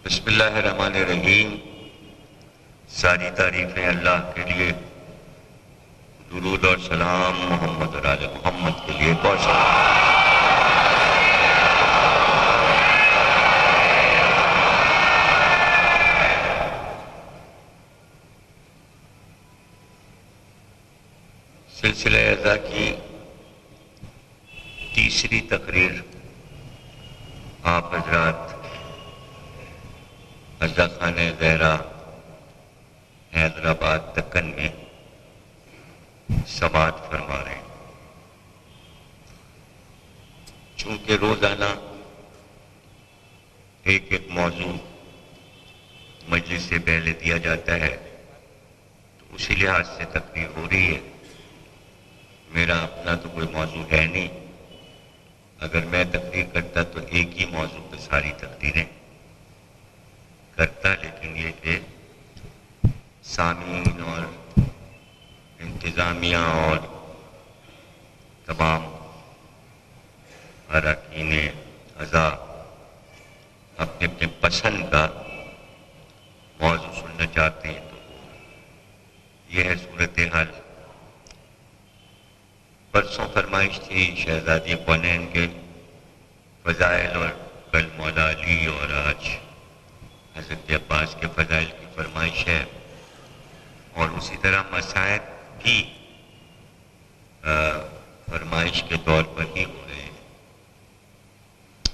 بسم اللہ الرحمن الرحیم۔ ساری تعریفیں اللہ کے لیے، درود اور سلام محمد اور آل محمد کے لیے پہنچا۔ سلسلہ اعزا کی تیسری تقریر آپ حضرات عزا خانہ زہرا حیدرآباد دکن میں سماعت فرما رہے ہیں۔ چونکہ روزانہ ایک موضوع مجلس سے پہلے دیا جاتا ہے تو اسی لحاظ سے تقریر ہو رہی ہے۔ میرا اپنا تو کوئی موضوع ہے نہیں، اگر میں تقریر کرتا تو ایک ہی موضوع پہ ساری تقریریں کرتا، لیکن یہ کہ سامعین اور انتظامیہ اور تمام اراکین اعضاء اپنے اپنے پسند کا موضوع سننا چاہتے ہیں، تو یہ ہے صورتحال۔ پرسوں فرمائش تھی شہزادی کونین کے فضائل، اور کل مولا علی، اور آج حضرت عباس کے فضائل کی فرمائش ہے، اور اسی طرح مسائل بھی فرمائش کے طور پر ہی ہو رہے ہیں۔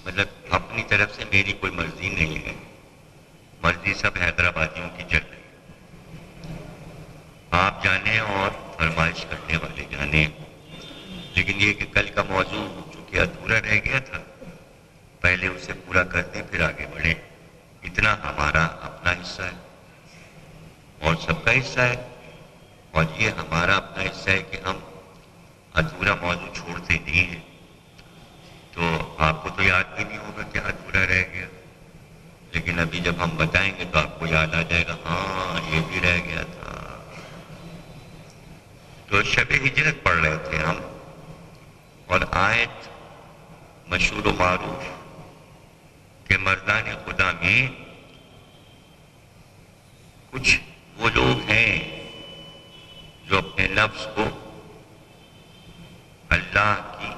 مطلب اپنی طرف سے میری کوئی مرضی نہیں ہے، مرضی سب حیدرآبادیوں کی چل رہی ہے، آپ جانیں اور فرمائش کرنے والے جانیں۔ لیکن یہ کہ کل کا موضوع چونکہ ادھورا رہ گیا تھا، پہلے اسے پورا کر دیں پھر آگے بڑھیں، اتنا ہمارا اپنا حصہ ہے اور سب کا حصہ ہے، اور یہ ہمارا اپنا حصہ ہے کہ ہم ادھورا موضوع چھوڑتے نہیں ہیں۔ تو آپ کو تو یاد بھی نہیں ہوگا کہ ادھورا رہ گیا، لیکن ابھی جب ہم بتائیں گے تو آپ کو یاد آ جائے گا، ہاں یہ بھی رہ گیا تھا۔ تو شب ہجرت پڑھ رہے تھے ہم، اور آیت مشہور و معروف کہ مردان خدا میں کچھ وہ لوگ ہیں جو اپنے نفس کو اللہ کی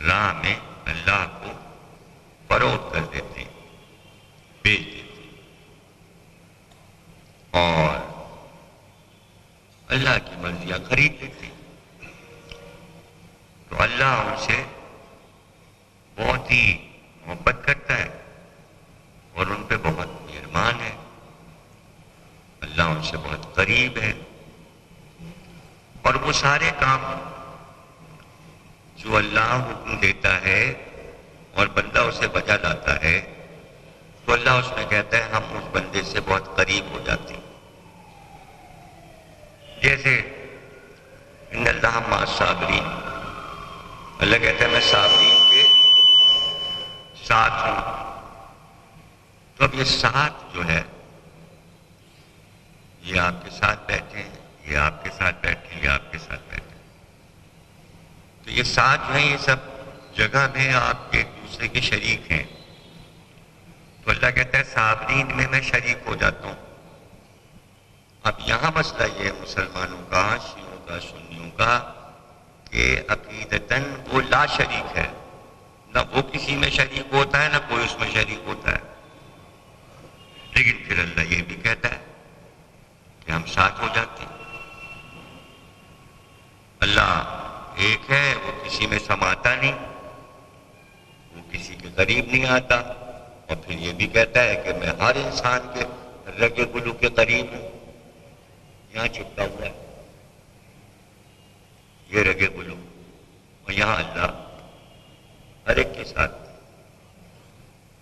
راہ میں اللہ کو فروخت کر دیتے ہیں، بیچ دیتے ہیں، اور اللہ کی مرضیاں خرید لیتے ہیں۔ تو اللہ ان سے بہت ہی محبت کرتا ہے اور ان پہ بہت مہربان ہے، اللہ ان سے بہت قریب ہے، اور وہ سارے کام جو اللہ حکم دیتا ہے اور بندہ اسے بجا لاتا ہے تو اللہ اس میں کہتا ہے ہم اس بندے سے بہت قریب ہو جاتے ہیں۔ جیسے ان اللہ مع الصابرین، اللہ کہتا ہے میں صابرین کے ساتھ ہوں۔ تو اب یہ ساتھ جو ہے، یہ آپ کے ساتھ بیٹھے ہیں، یہ آپ کے ساتھ بیٹھے ہیں، یہ آپ کے ساتھ بیٹھے ہیں، تو یہ ساتھ جو ہیں یہ سب جگہ میں آپ ایک دوسرے کے شریک ہیں۔ تو اللہ کہتا ہے صابرین میں میں شریک ہو جاتا ہوں۔ اب یہاں مسئلہ یہ ہے مسلمانوں کا، شیعوں کا، سنیوں کا، کہ عقیدتاً وہ لا شریک ہے، نہ وہ کسی میں شریک ہوتا ہے نہ کوئی اس میں شریک ہوتا ہے، لیکن پھر اللہ یہ بھی کہتا ہے کہ ہم ساتھ ہو جاتے ہیں۔ اللہ ایک ہے، وہ کسی میں سماتا نہیں، وہ کسی کے قریب نہیں آتا، اور پھر یہ بھی کہتا ہے کہ میں ہر انسان کے رگ گلو کے قریب ہوں، یہاں چپکا ہوا ہے یہ رگ گلو، اور یہاں اللہ ہر ایک کے ساتھ۔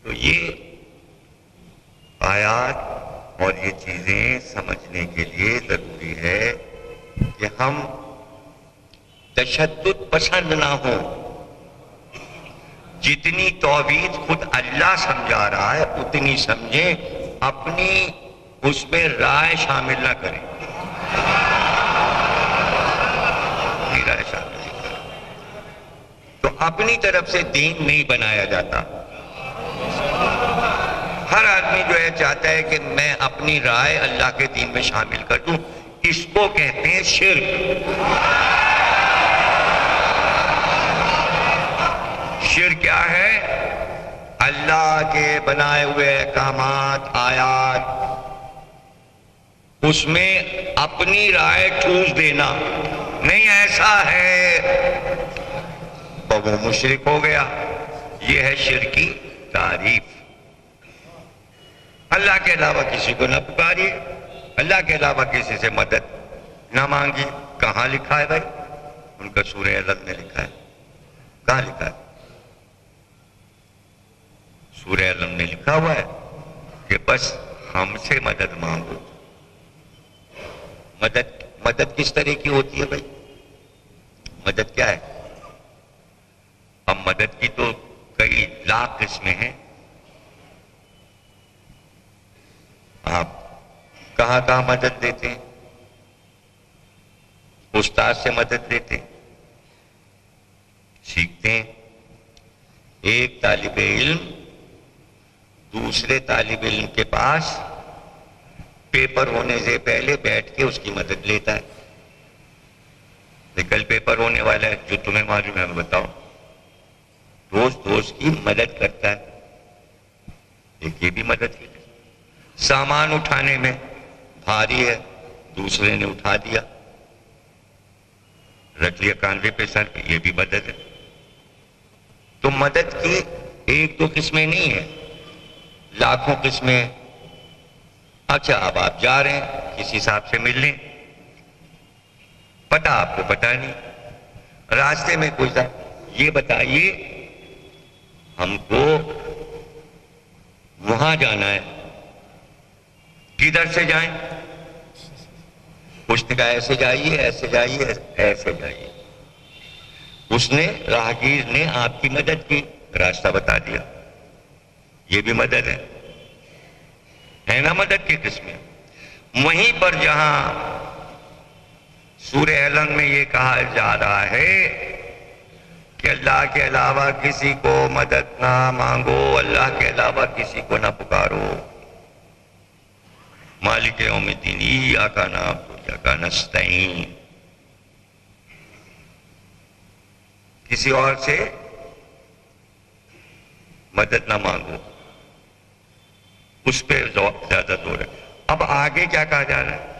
تو یہ آیات اور یہ چیزیں سمجھنے کے لیے ضروری ہے کہ ہم تشدد پسند نہ ہوں۔ جتنی توحید خود اللہ سمجھا رہا ہے اتنی سمجھیں، اپنی اس میں رائے شامل نہ کریں، رائے شامل نہیں کریں۔ تو اپنی طرف سے دین نہیں بنایا جاتا، ہر آدمی جو ہے چاہتا ہے کہ میں اپنی رائے اللہ کے دین میں شامل کر دوں. اس کو کہتے ہیں شرک. شرک کیا ہے؟ اللہ کے بنائے ہوئے احکامات، آیات، اس میں اپنی رائے ٹھوس دینا. نہیں ایسا ہے تو وہ مشرک ہو گیا. یہ ہے شرک کی تعریف. اللہ کے علاوہ کسی کو نہ پکاریے، اللہ کے علاوہ کسی سے مدد نہ مانگی. کہاں لکھا ہے بھائی؟ ان کا سورہ علم میں لکھا ہے. کہاں لکھا ہے؟ سورہ علم میں لکھا ہوا ہے کہ بس ہم سے مدد مانگو. مدد کس طرح کی ہوتی ہے بھائی؟ مدد کیا ہے؟ اب مدد کی تو کئی لاکھ قسمیں ہیں. آپ کہاں کہاں مدد دیتے ہیں؟ استاد سے مدد لیتے ہیں، سیکھتے ہیں. ایک طالب علم دوسرے طالب علم کے پاس پیپر ہونے سے پہلے بیٹھ کے اس کی مدد لیتا ہے. کل پیپر ہونے والا ہے، جو تمہیں معلوم ہے ہمیں بتاؤ. دوست کی مدد کرتا ہے. ایک یہ بھی مدد کی. سامان اٹھانے میں بھاری ہے، دوسرے نے اٹھا دیا، رکھ لیا کاندھے پہ، سر پہ، یہ بھی مدد ہے. تو مدد کی ایک دو قسمیں نہیں ہیں، لاکھوں قسمیں. اچھا اب آپ جا رہے ہیں کسی صاحب سے ملنے، پتہ آپ کو پتہ نہیں، راستے میں کوئی صاحب یہ بتائیے ہم کو وہاں جانا ہے، کدھر سے جائیں؟ اس نے کہا ایسے جائیے، ایسے جائیے، ایسے جائیے. اس نے راہگیر نے آپ کی مدد کی، راستہ بتا دیا. یہ بھی مدد ہے نا؟ مدد کی قسمیں. وہیں پر جہاں سورہ علم میں یہ کہا جا رہا ہے کہ اللہ کے علاوہ کسی کو مدد نہ مانگو، اللہ کے علاوہ کسی کو نہ پکارو. مالک یوم الدین ایاک نعبد و ایاک نستعین. کسی اور سے مدد نہ مانگو، اس پہ زیادہ زور ہے. اب آگے کیا کہا جا رہا ہے؟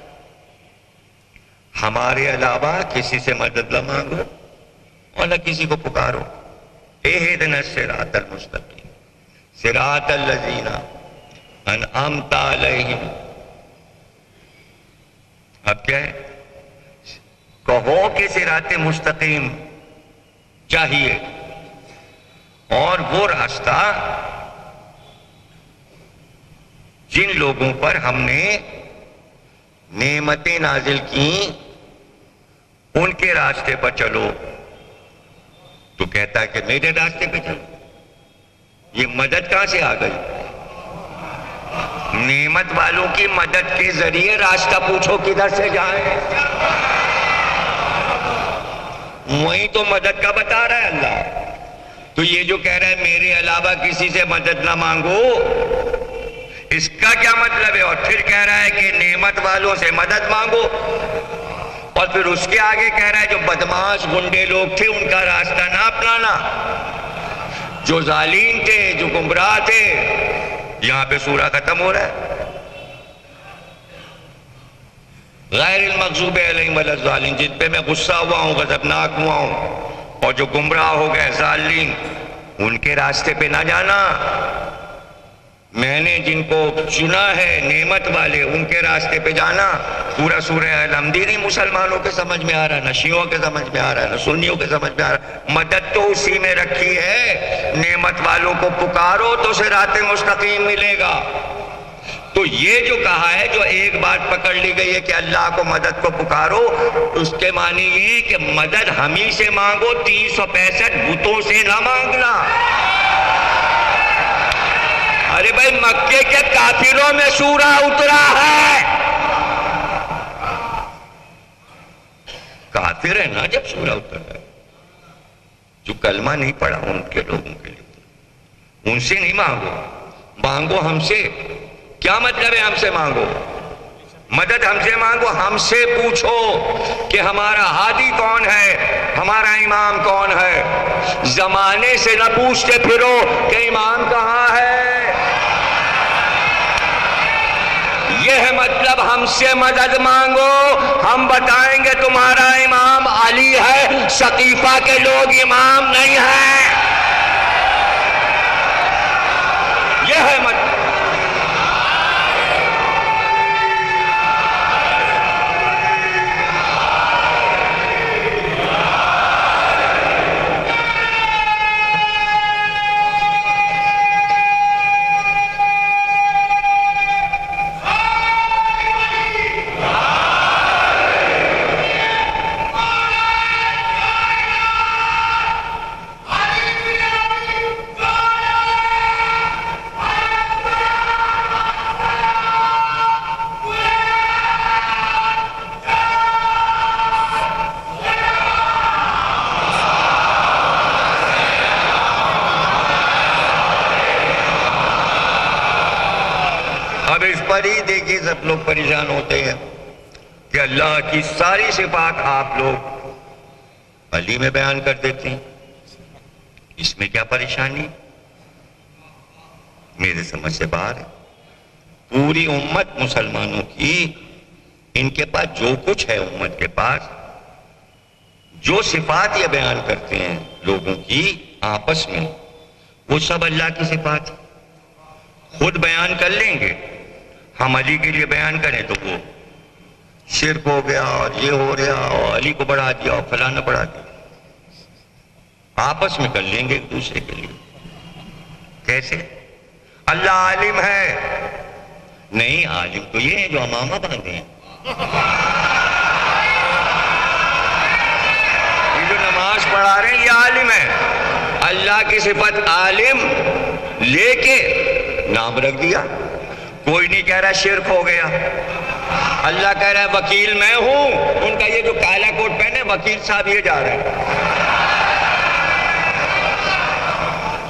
ہمارے علاوہ کسی سے مدد نہ مانگو اور نہ کسی کو پکارو. اہدنا الصراط المستقیم صراط الذین انعمت علیہم. اب کیا ہے؟ کہو کہ صراط مستقیم چاہیے، اور وہ راستہ جن لوگوں پر ہم نے نعمتیں نازل کی ان کے راستے پر چلو. تو کہتا ہے کہ میرے راستے پہ چلو. یہ مدد کہاں سے آ گئی؟ نعمت والوں کی مدد کے ذریعے راستہ پوچھو کدھر سے جائیں. وہی تو مدد کا بتا رہا ہے اللہ. تو یہ جو کہہ رہا ہے میرے علاوہ کسی سے مدد نہ مانگو، اس کا کیا مطلب ہے؟ اور پھر کہہ رہا ہے کہ نعمت والوں سے مدد مانگو، اور پھر اس کے آگے کہہ رہا ہے جو بدماش گنڈے لوگ تھے ان کا راستہ نہ اپنانا، جو ظالم تھے، جو گمراہ تھے. یہاں پہ سورہ ختم ہو رہا ہے غیر المغضوب علیہم ولا الضالین، جن پہ میں غصہ ہوا ہوں، غضبناک ہوا ہوں، اور جو گمراہ ہو گئے ظالم، ان کے راستے پہ نہ جانا. میں نے جن کو چنا ہے نعمت والے، ان کے راستے پہ جانا. پورا سورہ علم دینی مسلمانوں کے سمجھ میں آ رہا ہے، نہ شیعوں کے سمجھ میں آ رہا ہے، نہ سنیوں کے سمجھ میں آ رہا ہے. مدد تو اسی میں رکھی ہے، نعمت والوں کو پکارو تو صراط مستقیم ملے گا. تو یہ جو کہا ہے، جو ایک بات پکڑ لی گئی ہے کہ اللہ کو مدد کو پکارو، اس کے معنی یہ کہ مدد ہمیں سے مانگو، 365 بتوں سے نہ مانگنا. ارے بھائی مکے کے کافروں میں سورہ اترا ہے، کافر ہے نا جب سورہ اترا ہے. جو کلمہ نہیں پڑھا ان کے لوگوں کے لیے ان سے نہیں مانگو. مانگو ہم سے. کیا مطلب ہے ہم سے مانگو؟ مدد ہم سے مانگو، ہم سے پوچھو کہ ہمارا ہادی کون ہے، ہمارا امام کون ہے. زمانے سے نہ پوچھتے پھرو کہ امام کہاں ہے. یہ ہے مطلب ہم سے مدد مانگو، ہم بتائیں گے تمہارا امام علی ہے، سقیفہ کے لوگ امام نہیں ہیں. یہ ہے مطلب. اب اس پر ہی دیکھیے سب لوگ پریشان ہوتے ہیں کہ اللہ کی ساری صفات آپ لوگ علی میں بیان کر دیتے ہیں، اس میں کیا پریشانی؟ میرے سمجھ سے باہر ہے. پوری امت مسلمانوں کی، ان کے پاس جو کچھ ہے، امت کے پاس جو صفات یہ بیان کرتے ہیں لوگوں کی آپس میں، وہ سب اللہ کی صفات خود بیان کر لیں گے. ہم علی کے لیے بیان کریں تو وہ شرک ہو گیا اور یہ ہو رہا اور علی کو بڑھا دیا اور فلانا بڑھا دیا. آپس میں کر لیں گے ایک دوسرے کے لیے. کیسے؟ اللہ عالم ہے. نہیں، عالم تو یہ ہے جو امامہ باندھے ہیں، یہ جو نماز پڑھا رہے ہیں یہ عالم ہے. اللہ کی صفت عالم لے کے نام رکھ دیا. کوئی نہیں کہہ رہا شرک ہو گیا. اللہ کہہ رہا ہے وکیل میں ہوں. ان کا یہ جو کالا کوٹ پہنے وکیل صاحب یہ جا رہے ہیں.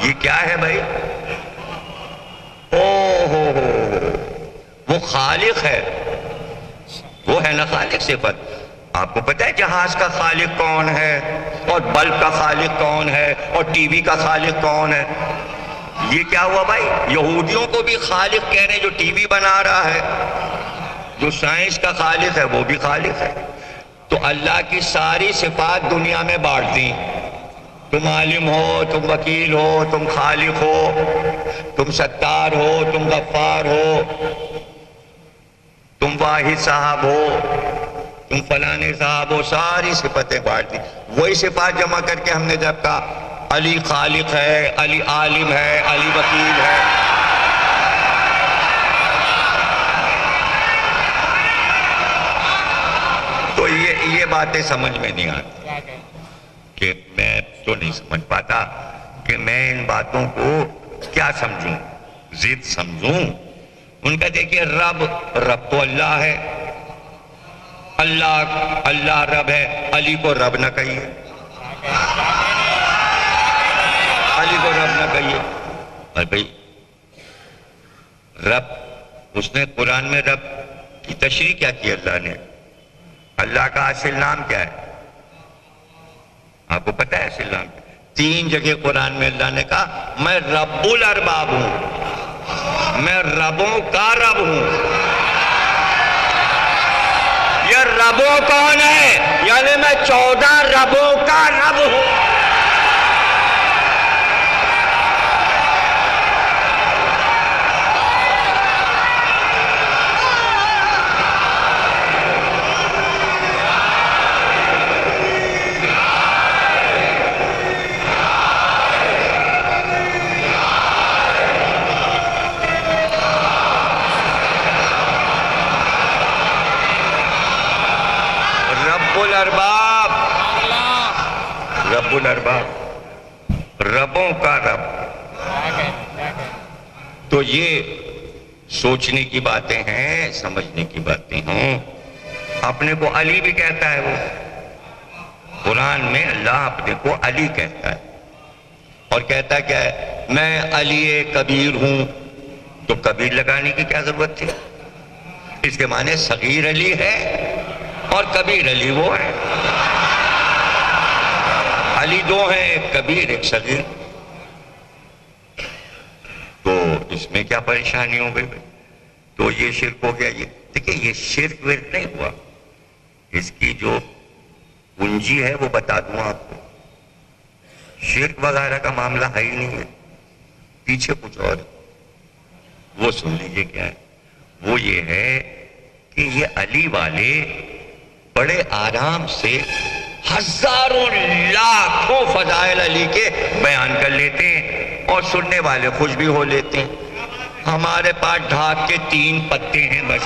یہ کیا ہے بھائی؟ ہو وہ خالق ہے، وہ ہے نا خالق صفت. آپ کو پتہ ہے جہاز کا خالق کون ہے، اور بلب کا خالق کون ہے، اور ٹی وی کا خالق کون ہے؟ یہ کیا ہوا بھائی؟ یہودیوں کو بھی خالق کہہ رہے ہیں جو ٹی وی بنا رہا ہے. جو سائنس کا خالق ہے وہ بھی خالق ہے. تو اللہ کی ساری صفات دنیا میں بانٹ دی. تم عالم ہو، تم وکیل ہو، تم خالق ہو، تم ستار ہو، تم غفار ہو، تم واحد صاحب ہو، تم فلانے صاحب ہو. ساری صفتیں بانٹ دی. وہی صفات جمع کر کے ہم نے جب کہا علی خالق ہے، علی عالم ہے، علی وکیل ہے. تو یہ باتیں سمجھ میں نہیں آتی کہ میں تو نہیں سمجھ پاتا کہ میں ان باتوں کو کیا سمجھوں، ضد سمجھوں. ان کا دیکھیے رب تو اللہ ہے، اللہ رب ہے. علی کو رب نہ کہیے، علی کو رب نہ کہیے. اور بھئی رب، اس نے قرآن میں رب کی تشریح کیا کی اللہ نے؟ اللہ کا اصل نام کیا ہے؟ آپ کو پتہ ہے اصل نام کیا؟ 3 جگہ قرآن میں اللہ نے کہا میں رب الارباب ہوں، میں ربوں کا رب ہوں. یہ ربوں کون ہے؟ یعنی میں 14 ربوں کا رب ہوں. رب الارباب، ربوں کا رب. تو یہ سوچنے کی باتیں ہیں، سمجھنے کی باتیں ہیں. اپنے کو علی بھی کہتا ہے. وہ قرآن میں اللہ اپنے کو علی کہتا ہے، اور کہتا کیا ہے؟ میں علی کبیر ہوں. تو کبیر لگانے کی کیا ضرورت تھی؟ اس کے معنی صغیر علی ہے اور کبیر علی وہ ہے. علی دو ہیں، ایک کبیر ایک صغیر. تو اس میں کیا پریشانی ہو گئی؟ تو یہ شرک ہو گیا. یہ دیکھیں، یہ شرک ورک نہیں ہوا، اس کی جو کنجی ہے وہ بتا دوں آپ کو. شرک وغیرہ کا معاملہ ہے ہی نہیں ہے، پیچھے کچھ اور. وہ سن لیجئے کیا ہے. وہ یہ ہے کہ یہ علی والے بڑے آرام سے ہزاروں لاکھوں فضائل علی کے بیان کر لیتے ہیں اور سننے والے خوش بھی ہو لیتے ہیں. ہمارے پاس ڈھاک کے 3 پتے ہیں بس.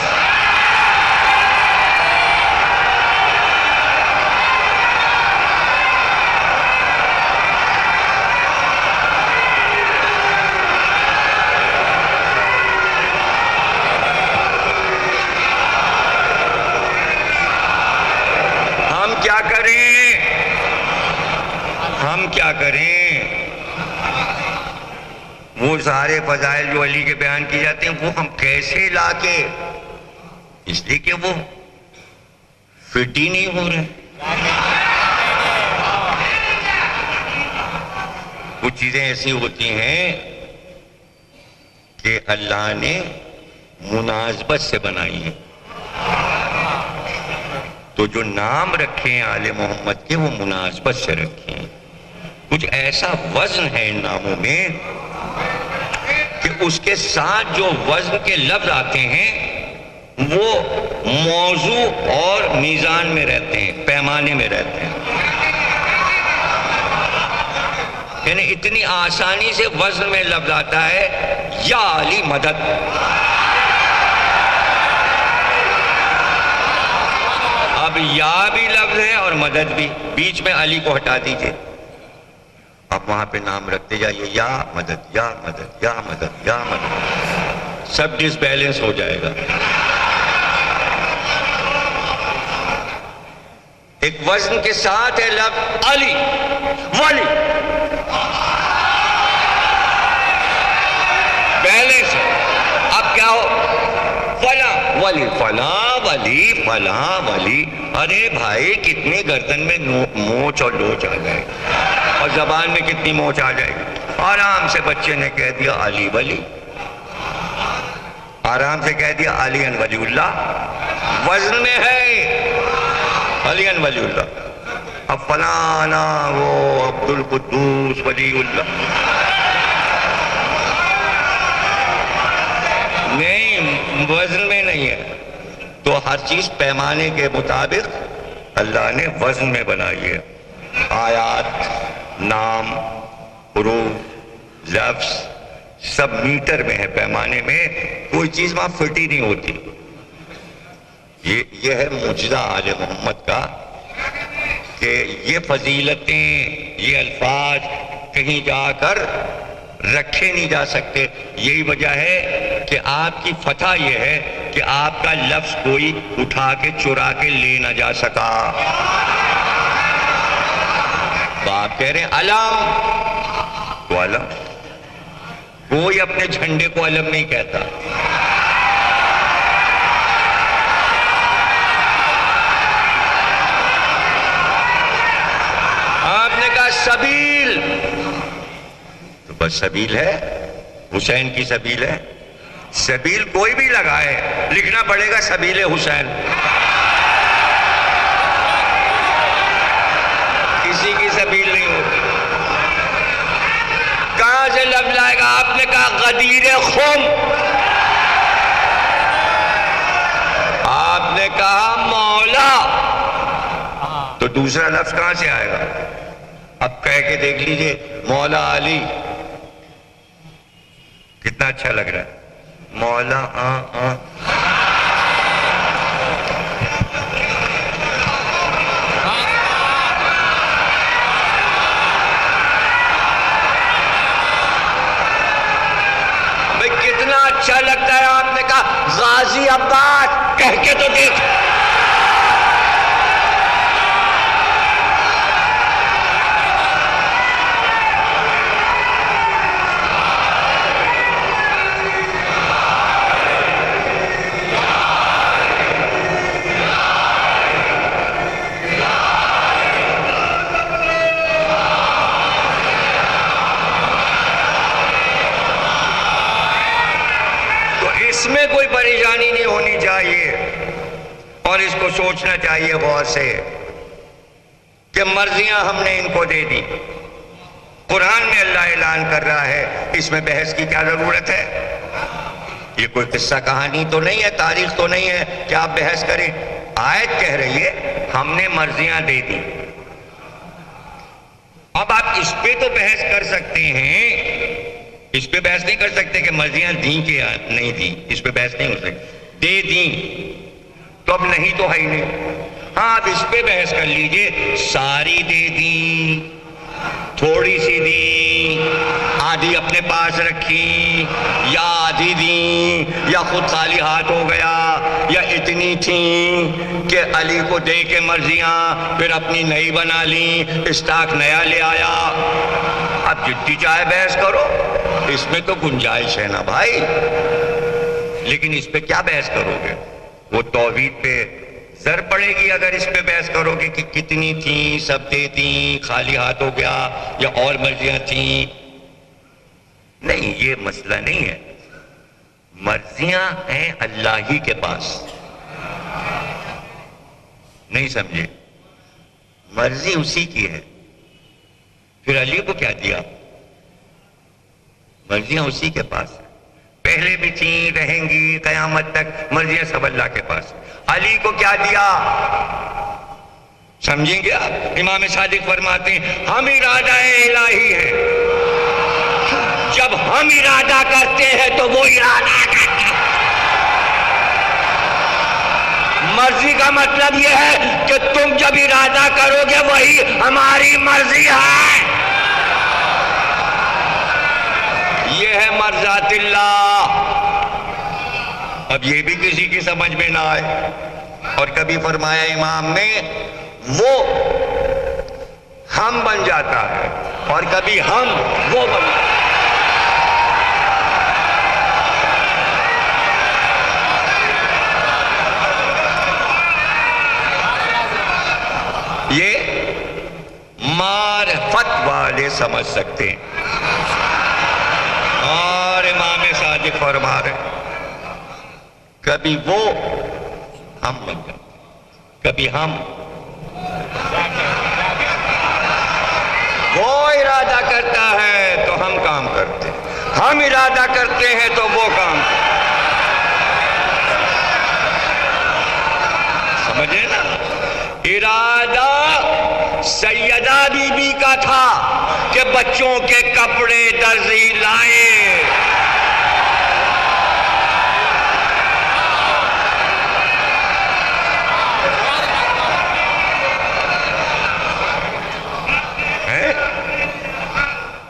ہم کیا کریں؟ وہ سارے فضائل جو علی کے بیان کی جاتے ہیں وہ ہم کیسے لا کے؟ اس لیے کہ وہ فٹ ہی نہیں ہو رہے. کچھ چیزیں ایسی ہوتی ہیں کہ اللہ نے مناسبت سے بنائی ہیں. تو جو نام رکھے ہیں آل محمد کے وہ مناسبت سے رکھے ہیں. کچھ ایسا وزن ہے ان ناموں میں کہ اس کے ساتھ جو وزن کے لفظ آتے ہیں وہ موضوع اور میزان میں رہتے ہیں، پیمانے میں رہتے ہیں. یعنی اتنی آسانی سے وزن میں لفظ آتا ہے یا علی مدد. اب یا بھی لفظ ہے اور مدد بھی، بیچ میں علی کو ہٹا دیجئے. اب وہاں پہ نام رکھتے جائیے یا مدد یا مدد یا مدد یا مدد، سب ڈس بیلنس ہو جائے گا. ایک وزن کے ساتھ ہے لفظ علی ولی، بیلنس. اب کیا ہو؟ فلاں ولی فلاں ولی فلاں ولی. ارے بھائی کتنی گردن میں موچ اور لوچ آ جائے اور زبان میں کتنی موچ آ جائے گی. آرام سے بچے نے کہہ دیا علی ولی، آرام سے کہہ دیا علی ولی اللہ، وزن میں ہے علی ولی اللہ. اب فلانا وہ عبد القدوس ولی اللہ نہیں، وزن میں نہیں ہے. تو ہر چیز پیمانے کے مطابق اللہ نے وزن میں بنائی ہے. آیات، نام، حروف، لفظ سب میٹر میں ہے، پیمانے میں. کوئی چیز وہاں فٹ ہی نہیں ہوتی. یہ ہے معجزہ آل محمد کا کہ یہ فضیلتیں، یہ الفاظ کہیں جا کر رکھے نہیں جا سکتے. یہی وجہ ہے کہ آپ کی فتح یہ ہے کہ آپ کا لفظ کوئی اٹھا کے چرا کے لے نہ جا سکا. تو آپ کہہ رہے ہیں علم، تو علم کوئی اپنے جھنڈے کو علم نہیں کہتا. آپ نے کہا سبیل، تو بس سبیل ہے، حسین کی سبیل ہے. سبیل کوئی بھی لگائے لکھنا پڑے گا سبیل حسین. کسی کی سبیل نہیں ہوتی. کہاں سے لفظ آئے گا؟ آپ نے کہا غدیر خم، آپ نے کہا مولا، تو دوسرا لفظ کہاں سے آئے گا؟ اب کہہ کے دیکھ لیجئے مولا علی، کتنا اچھا لگ رہا ہے. مولا بھئی کتنا اچھا لگتا ہے. آپ نے کہا غازی عباس، کہہ کے تو دیکھ. اس میں کوئی پریشانی نہیں ہونی چاہیے، اور اس کو سوچنا چاہیے غور سے کہ مرضیاں ہم نے ان کو دے دی، قرآن میں اللہ اعلان کر رہا ہے، اس میں بحث کی کیا ضرورت ہے؟ یہ کوئی قصہ کہانی تو نہیں ہے، تاریخ تو نہیں ہے کہ آپ بحث کریں۔ آیت کہہ رہی ہے ہم نے مرضیاں دے دی۔ اب آپ اس پہ تو بحث کر سکتے ہیں، اس پہ بحث نہیں کر سکتے کہ مرضیاں دیں کہ نہیں دیں، اس پہ بحث نہیں ہو سکتی۔ دے دیں تو اب نہیں تو ہے ہی نہیں۔ ہاں آپ اس پہ بحث کر لیجئے، ساری دے دیں، تھوڑی سی دیں، آدھی اپنے پاس رکھی، یا آدھی دیں، یا خود خالی ہاتھ ہو گیا، یا اتنی تھیں کہ علی کو دے کے مرضیاں پھر اپنی نئی بنا لیں، اسٹاک نیا لے آیا۔ اب جتنی چاہے بحث کرو، اس میں تو گنجائش ہے نا بھائی، لیکن اس پہ کیا بحث کرو گے؟ وہ توحید پہ زر پڑے گی اگر اس پہ بحث کرو گے کہ کتنی تھیں، سب دے دیں، خالی ہاتھ ہو گیا، یا اور مرضیاں تھیں۔ نہیں، یہ مسئلہ نہیں ہے، مرضیاں ہیں اللہ ہی کے پاس۔ نہیں سمجھے؟ مرضی اسی کی ہے، پھر علی کو کیا دیا؟ مرضیاں اسی کے پاس ہیں، پہلے بھی تھیں، رہیں گی قیامت تک، مرضیاں سب اللہ کے پاس۔ علی کو کیا دیا سمجھیں گے آپ؟ امام صادق فرماتے ہیں ہم ارادہ الہی ہیں، جب ہم ارادہ کرتے ہیں تو وہ ارادہ کرتے ہیں۔ مرضی کا مطلب یہ ہے کہ تم جب ارادہ کرو گے وہی ہماری مرضی ہے۔ یہ ہے مرضات اللہ۔ اب یہ بھی کسی کی سمجھ میں نہ آئے، اور کبھی فرمایا امام نے وہ ہم بن جاتا ہے، اور کبھی ہم وہ بن جاتا ہے۔ یہ معرفت والے سمجھ سکتے ہیں، اور امام صادق فرما رہے کبھی وہ ہم بن جاتے، کبھی ہم۔ وہ ارادہ کرتا ہے تو ہم کام کرتے ہیں، ہم ارادہ کرتے ہیں تو وہ کام کرتے ہیں۔ سمجھے نا؟ ارادہ سیدہ بی بی کا تھا کہ بچوں کے کپڑے درزی لائے،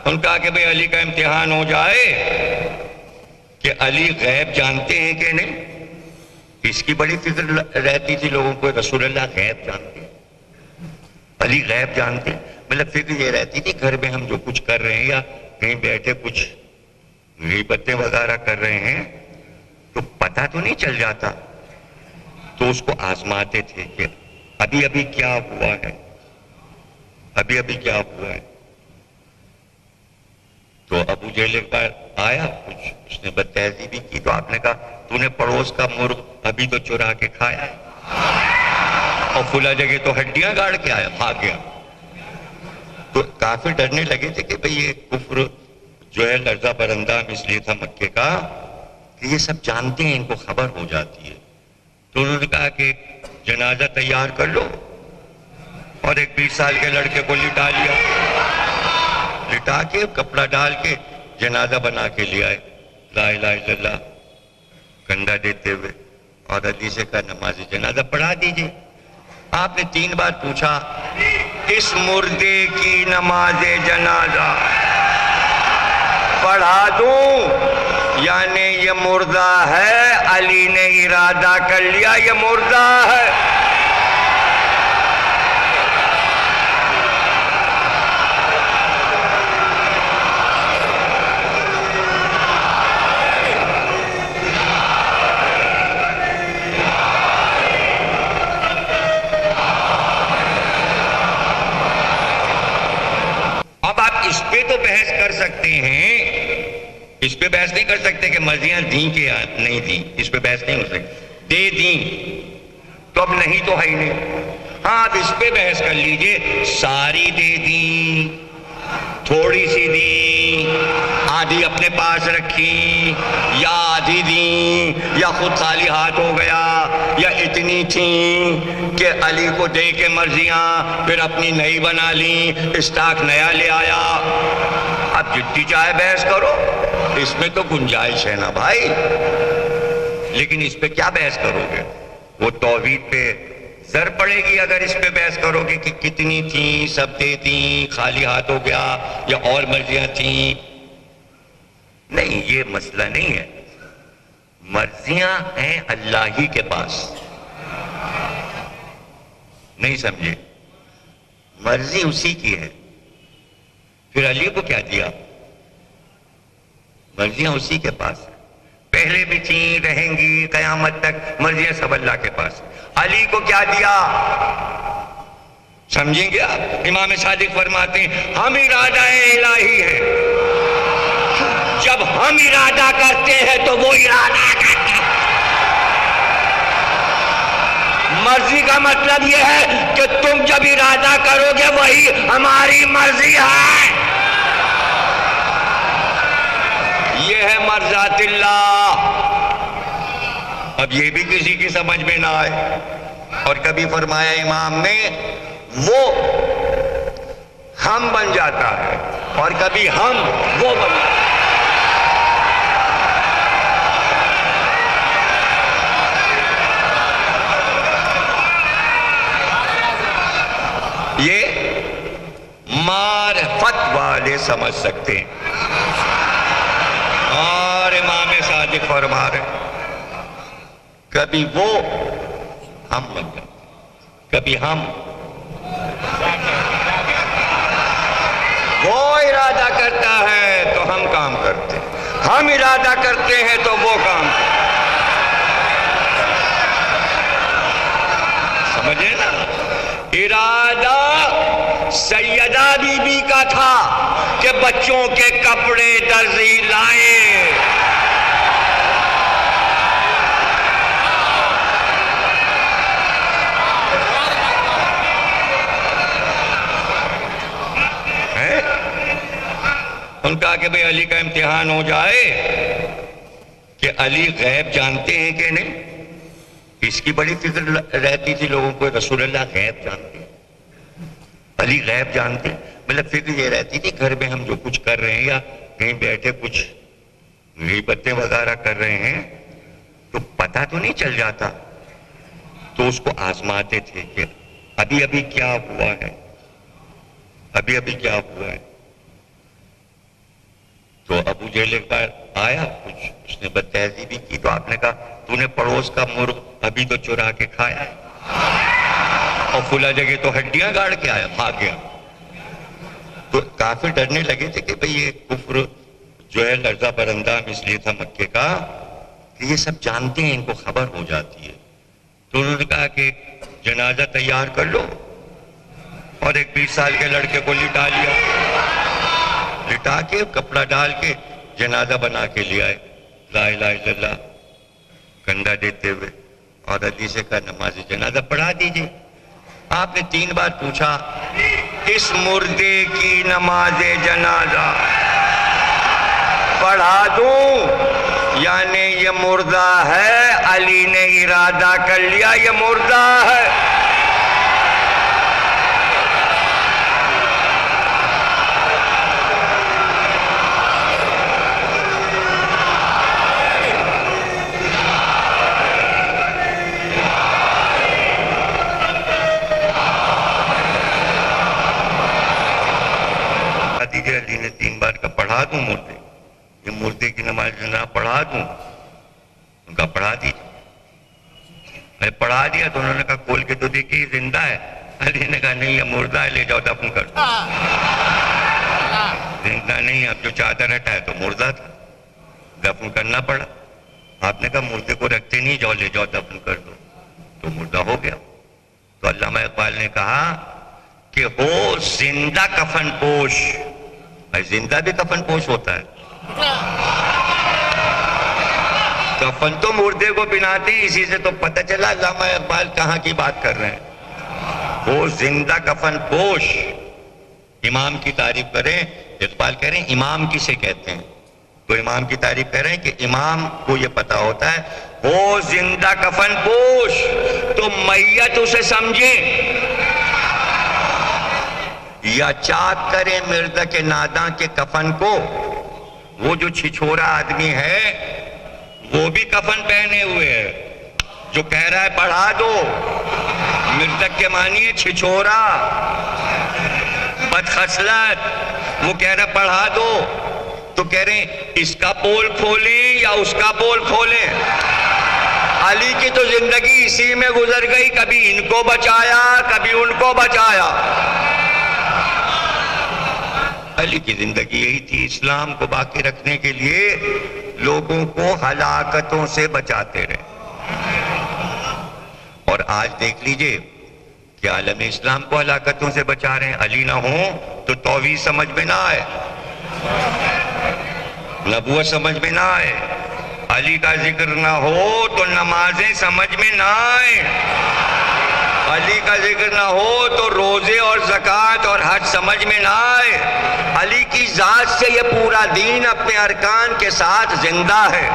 ان کہا کہ بھئی علی کا امتحان ہو جائے کہ علی غیب جانتے ہیں کہ نہیں۔ اس کی بڑی فکر رہتی تھی لوگوں کو، رسول اللہ غیب جانتے ہیں، علی غیب جانتے ہیں، مطلب فکر یہ رہتی تھی گھر میں ہم جو کچھ کر رہے ہیں یا کہیں بیٹھے کچھ غیبتیں وغیرہ کر رہے ہیں تو پتہ تو نہیں چل جاتا، تو اس کو آزماتے تھے کہ ابھی ابھی کیا ہوا ہے، ابھی ابھی کیا ہوا ہے۔ تو ابو جہل ایک بار آیا، کچھ اس نے بد تہذیبی کی، تو آپ نے کہا تو نے پڑوس کا مرغ ابھی تو چرا کے کھایا ہے، اور فلا جگہ تو ہڈیاں گاڑ کے آیا، بھاگ گیا۔ تو کافی ڈرنے لگے تھے کہ بھئی یہ کفر جو ہے لرزہ بر اندام اس لیے تھا مکے کا کہ یہ سب جانتے ہیں، ان کو خبر ہو جاتی ہے۔ تو انہوں نے کہا کہ جنازہ تیار کر لو، اور ایک 20 سال کے لڑکے کو لٹا لیا، لٹا کے کپڑا ڈال کے جنازہ بنا کے لے آئے، لا الہ الا اللہ کنڈا دیتے ہوئے، اور علی سے کہا نماز جنازہ پڑھا دیجئے۔ آپ نے 3 بار پوچھا اس مردے کی نماز جنازہ پڑھا دوں، یعنی یہ مردہ ہے، علی نے ارادہ کر لیا یہ مردہ ہے۔ اس پہ تو بحث کر سکتے ہیں، اس پہ بحث نہیں کر سکتے کہ مرضیاں دیں کہ نہیں دیں، اس پہ بحث نہیں ہو سکتی. دے دیں تو اب نہیں تو ہے ہی نہیں. ہاں اب اس پہ بحث کر لیجئے، ساری دے دیں، تھوڑی سی دیں، آدھی اپنے پاس رکھی، یا آدھی دیں، یا خود خالی ہاتھ ہو گیا، یا اتنی تھیں کہ علی کو دے کے مرضیاں پھر اپنی نئی بنا لیں، اسٹاک نیا لے آیا. اب جتنی چاہے بحث کرو، اس میں تو گنجائش ہے نا بھائی. لیکن اس پہ کیا بحث کرو گے؟ وہ توحید پہ زر پڑے گی اگر اس پہ بحث کرو گے کہ کتنی تھیں، سب دے دیں، خالی ہاتھ ہو گیا، یا اور مرضیاں تھیں. نہیں، یہ مسئلہ نہیں ہے. مرضیاں ہیں اللہ ہی کے پاس. نہیں سمجھے؟ مرضی اسی کی ہے. پھر علی کو کیا دیا؟ مرضیاں اسی کے پاس ہیں. پہلے بھی تھیں، رہیں گی قیامت تک، مرضیاں سب اللہ کے پاس. علی کو کیا دیا؟ سمجھیں گے آپ؟ امام صادق فرماتے ہیں ہم ارادہ الہی ہے. جب ہم ارادہ کرتے ہیں تو وہ ارادہ کرتا ہے. مرضی کا مطلب یہ ہے کہ تم جب ارادہ کرو گے وہی ہماری مرضی ہے. یہ ہے مرضات اللہ. اب یہ بھی کسی کی سمجھ میں نہ آئے. اور کبھی فرمایا امام نے وہ ہم بن جاتا ہے، اور کبھی ہم وہ بن جاتا ہے. یہ معرفت والے سمجھ سکتے ہیں. اور امام صادق فرما رہے کبھی وہ ہم بن جاتے، کبھی ہم. وہ ارادہ کرتا ہے تو ہم کام کرتے ہیں، ہم ارادہ کرتے ہیں تو وہ کام کرتے ہیں. سمجھے نا؟ ارادہ سیدہ بی بی کا تھا کہ بچوں کے کپڑے درزی لائیں. ان کا کہ بھئی علی کا امتحان ہو جائے کہ علی غیب جانتے ہیں کہ نہیں. اس کی بڑی فکر رہتی تھی لوگوں کو، رسول اللہ غیب جانتے ہیں، علی غیب جانتے ہیں. مطلب فکر یہ رہتی تھی گھر میں ہم جو کچھ کر رہے ہیں یا کہیں بیٹھے کچھ غیبتیں وغیرہ کر رہے ہیں تو پتہ تو نہیں چل جاتا. تو اس کو آزماتے تھے کہ ابھی ابھی کیا ہوا ہے، ابھی ابھی کیا ہوا ہے. تو ابو جہل ایک بار آیا، کچھ اس نے بد تہذیبی کی، تو آپ نے کہا تو نے پڑوس کا مرغ ابھی تو چرا کے کھایا ہے، اور فلا جگہ تو ہڈیاں گاڑ کے آیا، بھاگ گیا. تو کافر ڈرنے لگے تھے کہ بھئی یہ کفر جو ہے لرزہ براندام اس لیے تھا مکے کا کہ یہ سب جانتے ہیں، ان کو خبر ہو جاتی ہے. تو انہوں نے کہا کہ جنازہ تیار کر لو، اور ایک 20 سال کے لڑکے کو لٹا لیا، لٹا کے کپڑا ڈال کے جنازہ بنا کے لے آئے، لا الہ الا اللہ کنڈا دیتے ہوئے، اور حدیث کا نماز جنازہ پڑھا دیجئے. آپ نے 3 بار پوچھا اس مردے کی نماز جنازہ پڑھا دوں، یعنی یہ مردہ ہے، علی نے ارادہ کر لیا یہ مردہ ہے. علی نے 3 بار کا پڑھا دوں مردے، یہ مردے کی نماز جنازہ پڑھا دوں. ان کا پڑھا دیجیے. میں پڑھا دیا تو انہوں نے کہا کھول کے تو دیکھیے یہ زندہ ہے. علی نے کہا نہیں یہ مردہ ہے، لے جاؤ دفن کر دو. زندہ نہیں، اب جو چادر ہٹا ہے تو مردہ تھا، دفن کرنا پڑا. آپ نے کہا مردے کو رکھتے نہیں، جاؤ لے جاؤ دفن کر دو، تو مردہ ہو گیا. تو علامہ اقبال نے کہا کہ ہو زندہ کفن پوش. زندہ بھی کفن پوش ہوتا ہے. کفن تو مردے کو پہناتے ہیں، اسی سے تو پتہ چلا علامہ اقبال کہاں کی بات کر رہے ہیں. وہ زندہ کفن پوش امام کی تعریف کریں. اقبال کہہ رہے ہیں امام کسے کہتے ہیں؟ تو امام کی تعریف کہہ رہے ہیں کہ امام کو یہ پتا ہوتا ہے وہ زندہ کفن پوش، تو میت اسے سمجھیں یا چاک کریں مردہ کے ناداں کے کفن کو. وہ جو چھچھورا آدمی ہے وہ بھی کفن پہنے ہوئے ہے، جو کہہ رہا ہے پڑھا دو. مردک کے معنی ہے چھچھورا، بدخصلت. وہ کہہ رہا ہے پڑھا دو، تو کہہ رہے ہیں اس کا پول کھولیں یا اس کا پول کھولیں. علی کی تو زندگی اسی میں گزر گئی، کبھی ان کو بچایا کبھی ان کو بچایا. علی کی زندگی یہی تھی، اسلام کو باقی رکھنے کے لیے لوگوں کو ہلاکتوں سے بچاتے رہے. اور آج دیکھ لیجئے کہ عالم اسلام کو ہلاکتوں سے بچا رہے ہیں. علی نہ ہوں تو توحید سمجھ میں نہ آئے، نبوت سمجھ میں نہ آئے. علی کا ذکر نہ ہو تو نمازیں سمجھ میں نہ آئے. علی کا ذکر نہ ہو تو روزے اور زکوٰۃ اور حج سمجھ میں نہ آئے. علی کی ذات سے یہ پورا دین اپنے ارکان کے ساتھ زندہ ہے.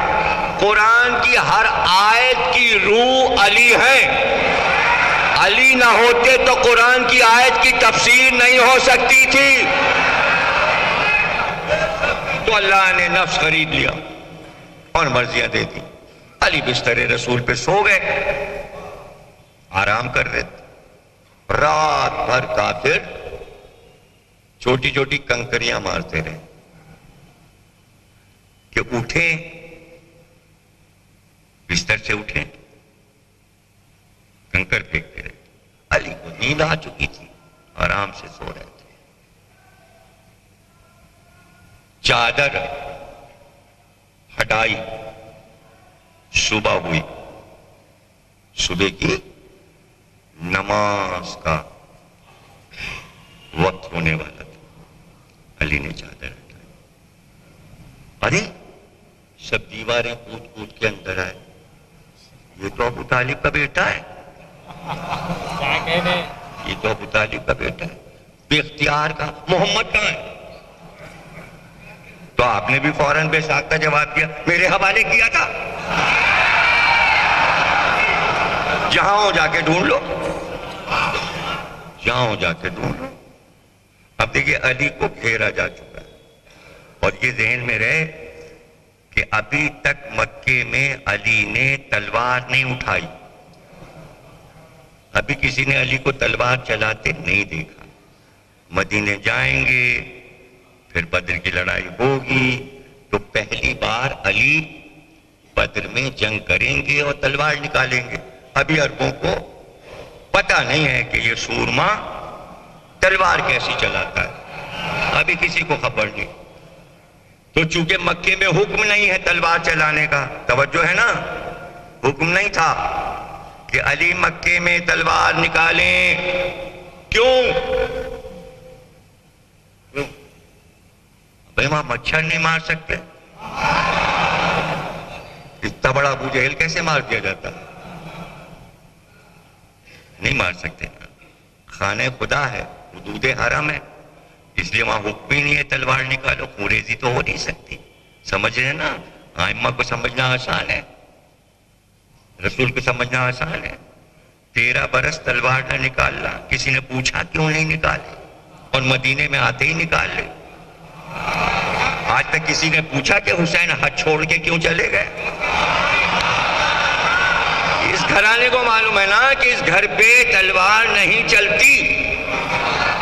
قرآن کی ہر آیت کی روح علی ہے. علی نہ ہوتے تو قرآن کی آیت کی تفسیر نہیں ہو سکتی تھی. تو اللہ نے نفس خرید لیا اور مرضیاں دے دی. علی بستر رسول پہ سو گئے، آرام کر رہے تھے. رات بھر کافر چھوٹی چھوٹی کنکریاں مارتے رہے کہ اٹھیں، بستر سے اٹھیں، کنکر پھینکتے رہے. علی کو نیند آ چکی تھی، آرام سے سو رہے تھے. چادر ہٹائی، صبح ہوئی. صبح کی نماز کا وقت ہونے والا تھا. علی نے چادر ہٹائی. ارے سب دیواریں کود کود کے اندر آئے. یہ تو ابو طالب کا بیٹا ہے، یہ تو ابو طالب کا بیٹا ہے. بے اختیار کا محمد کہاں ہے؟ تو آپ نے بھی فوراً بے ساکھ کا جواب دیا، میرے حوالے کیا تھا، جہاں ہو جا کے ڈھونڈ لو، جہاں ہو جا کے ڈھونڈ لو. اب دیکھیے علی کو گھیرا جا چکا ہے، اور یہ ذہن میں رہے کہ ابھی تک مکے میں علی نے تلوار نہیں اٹھائی. ابھی کسی نے علی کو تلوار چلاتے نہیں دیکھا. مدینے جائیں گے، پھر بدر کی لڑائی ہوگی، تو پہلی بار علی بدر میں جنگ کریں گے اور تلوار نکالیں گے. ابھی عربوں کو پتہ نہیں ہے کہ یہ سورما تلوار کیسی چلاتا ہے، ابھی کسی کو خبر نہیں. تو چونکہ مکے میں حکم نہیں ہے تلوار چلانے کا، توجہ ہے نا، حکم نہیں تھا کہ علی مکے میں تلوار نکالیں. کیوں؟ بھئی وہاں مچھر نہیں مار سکتے؟ اتنا بڑا ابو جہل کیسے مار دیا جاتا؟ نہیں مار سکتے. خانہ خدا ہے، حدود حرم ہے، اس لیے وہاں حکم ہی نہیں ہے تلوار نکالو. خوریزی تو ہو نہیں سکتی. سمجھ رہے نا؟ ائمہ کو سمجھنا آسان ہے، رسول کو سمجھنا آسان ہے. 13 برس تلوار نہ نکالنا، کسی نے پوچھا کیوں نہیں نکالے، اور مدینے میں آتے ہی نکال لے. آج تک کسی نے پوچھا کہ حسین حج چھوڑ کے کیوں چلے گئے؟ اس گھرانے کو معلوم ہے نا کہ اس گھر پہ تلوار نہیں چلتی.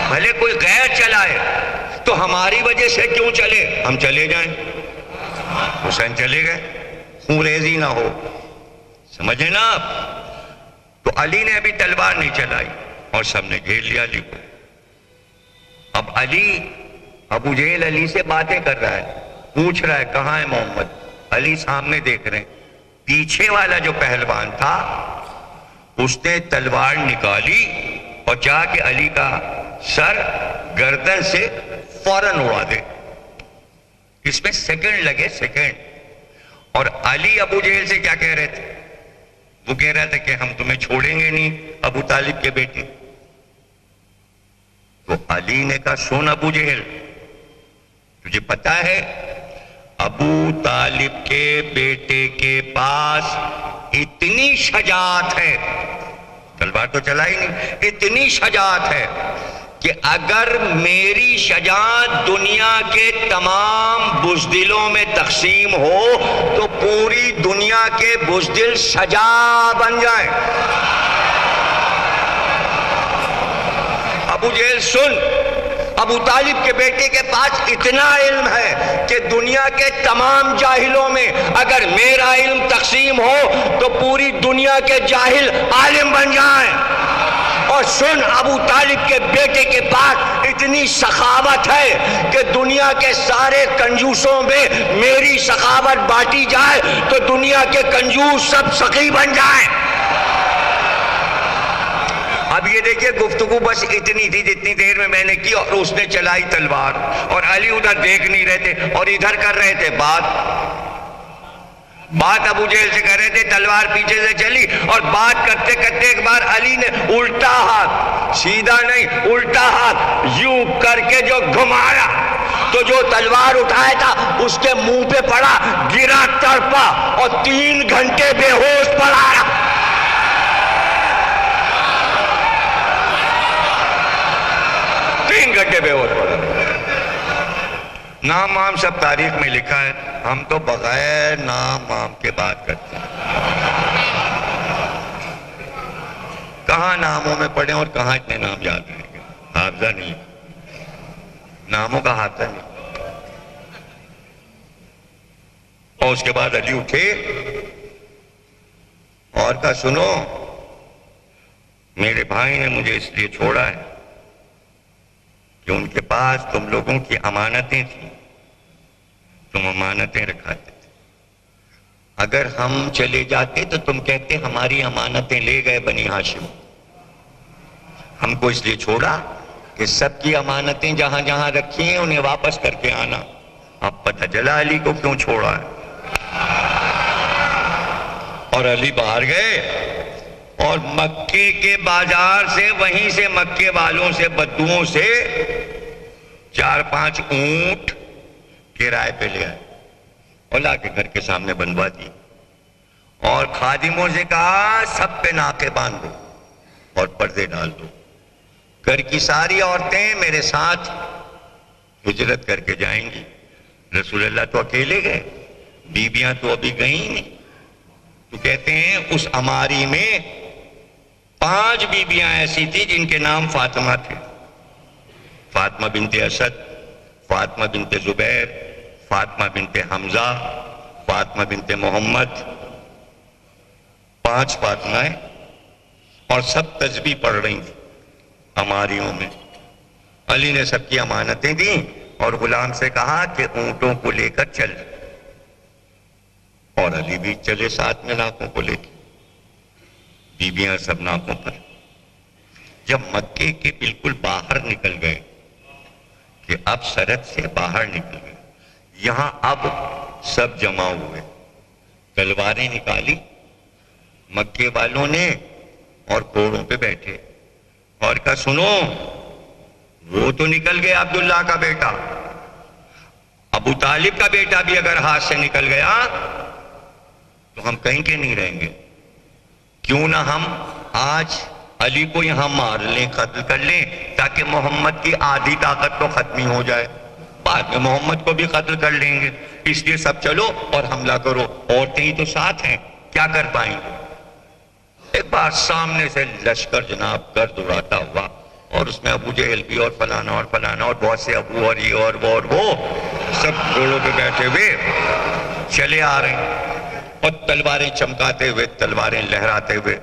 بھلے کوئی غیر چلائے تو ہماری وجہ سے کیوں چلے، ہم چلے جائیں. حسین چلے گئے، خوریزی نہ ہو. سمجھے نا آپ؟ تو علی نے ابھی تلوار نہیں چلائی اور سب نے گھیر لیا علی کو. اب علی، ابو جہل علی سے باتیں کر رہا ہے، پوچھ رہا ہے کہاں ہے محمد. علی سامنے دیکھ رہے ہیں. پیچھے والا جو پہلوان تھا اس نے تلوار نکالی اور جا کے علی کا سر گردن سے فوراً اڑا دے. اس میں سیکنڈ لگے، سیکنڈ. اور علی ابو جہل سے کیا کہہ رہے تھے؟ وہ کہہ رہا تھا کہ ہم تمہیں چھوڑیں گے نہیں ابو طالب کے بیٹے. تو علی نے کہا سن ابو جہل، تجھے پتا ہے ابو طالب کے بیٹے کے پاس اتنی شجاعت ہے، تلوار تو چلا ہی نہیں، اتنی شجاعت ہے کہ اگر میری شجاعت دنیا کے تمام بزدلوں میں تقسیم ہو تو پوری دنیا کے بزدل شجاع بن جائیں. ابو جہل سن، ابو طالب کے بیٹے کے پاس اتنا علم ہے کہ دنیا کے تمام جاہلوں میں اگر میرا علم تقسیم ہو تو پوری دنیا کے جاہل عالم بن جائیں. اور سن، ابو طالب کے بیٹے کے پاس اتنی سخاوت ہے کہ دنیا کے سارے کنجوسوں میں میری سخاوت بانٹی جائے تو دنیا کے کنجوس سب سخی بن جائیں. اب یہ دیکھیں گفتگو بس اتنی تھی جتنی دیر میں نے کی، اور اس نے چلائی تلوار، اور علی ادھر دیکھ نہیں رہے تھے اور ادھر کر رہے تھے بات ابو جہل سے کر رہے تھے، تلوار پیچھے سے چلی، اور بات کرتے کرتے ایک بار علی نے الٹا ہاتھ، سیدھا نہیں الٹا ہاتھ یوں کر کے جو گھمایا تو جو تلوار اٹھایا تھا اس کے منہ پہ پڑا، گرا تڑپا اور 3 گھنٹے بے ہوش پڑا رہا. 3 گھنٹے بے ہوش پڑا. نام وام سب تاریخ میں لکھا ہے، ہم تو بغیر نام وام کے بات کرتے ہیں. کہاں ناموں میں پڑھیں اور کہاں اتنے نام یاد رہیں گے؟ حافظہ نہیں، ناموں کا حافظہ نہیں. اور اس کے بعد علی اٹھے اور کہا سنو، میرے بھائی نے مجھے اس لیے چھوڑا ہے کہ ان کے پاس تم لوگوں کی امانتیں تھیں، تم امانتیں رکھاتے تھے. اگر ہم چلے جاتے تو تم کہتے ہماری امانتیں لے گئے بنی ہاشم. ہم کو اس لیے چھوڑا کہ سب کی امانتیں جہاں جہاں رکھی ہیں انہیں واپس کر کے آنا. اب پتہ چلا علی کو کیوں چھوڑا ہے. اور علی باہر گئے اور مکے کے بازار سے، وہیں سے مکے والوں سے، بدوؤں سے 4-5 اونٹ کرائے پہ لے آئے اور لا کے گھر کے سامنے بنوا دی. اور خادموں سے کہا سب پہ ناکے باندھ دو اور پردے ڈال دو. گھر کی ساری عورتیں میرے ساتھ ہجرت کر کے جائیں گی. رسول اللہ تو اکیلے گئے، بیویاں تو ابھی گئیں نہیں. تو کہتے ہیں اس اماری میں 5 بیویاں ایسی تھی جن کے نام فاطمہ تھے. فاطمہ بنت اسد، فاطمہ بنت زبیر، فاطمہ بنت حمزہ، فاطمہ بنت محمد. 5 فاطمہ اور سب تسبیح پڑھ رہی تھیں ہماریوں میں. علی نے سب کی امانتیں دیں اور غلام سے کہا کہ اونٹوں کو لے کر چل. اور علی بھی چلے ساتھ میں ناکوں کو لے کے. بیویاں سب ناکوں پر. جب مکے کے بالکل باہر نکل گئے کہ اب سرحد سے باہر نکل گئے، یہاں اب سب جمع ہوئے، تلواریں نکالی مکے والوں نے اور گھوڑوں پہ بیٹھے اور کہا سنو، وہ تو نکل گیا عبداللہ کا بیٹا، ابو طالب کا بیٹا بھی اگر ہاتھ سے نکل گیا تو ہم کہیں کے نہیں رہیں گے. کیوں نہ ہم آج علی کو یہاں مار لیں، قتل کر لیں، تاکہ محمد کی آدھی طاقت تو ختم ہو جائے. بعد میں محمد کو بھی قتل کر لیں گے. اس لیے سب چلو اور حملہ کرو. عورتیں ہی تو ساتھ ہیں، کیا کر پائیں گے. ایک بار سامنے سے لشکر جناب گرد اڑاتا ہوا، اور اس میں ابو جہل بھی اور فلانا اور فلانا اور بہت سے ابو اور یہ اور وہ سب گھوڑوں پہ بیٹھے ہوئے چلے آ رہے ہیں اور تلواریں چمکاتے ہوئے، تلواریں لہراتے ہوئے،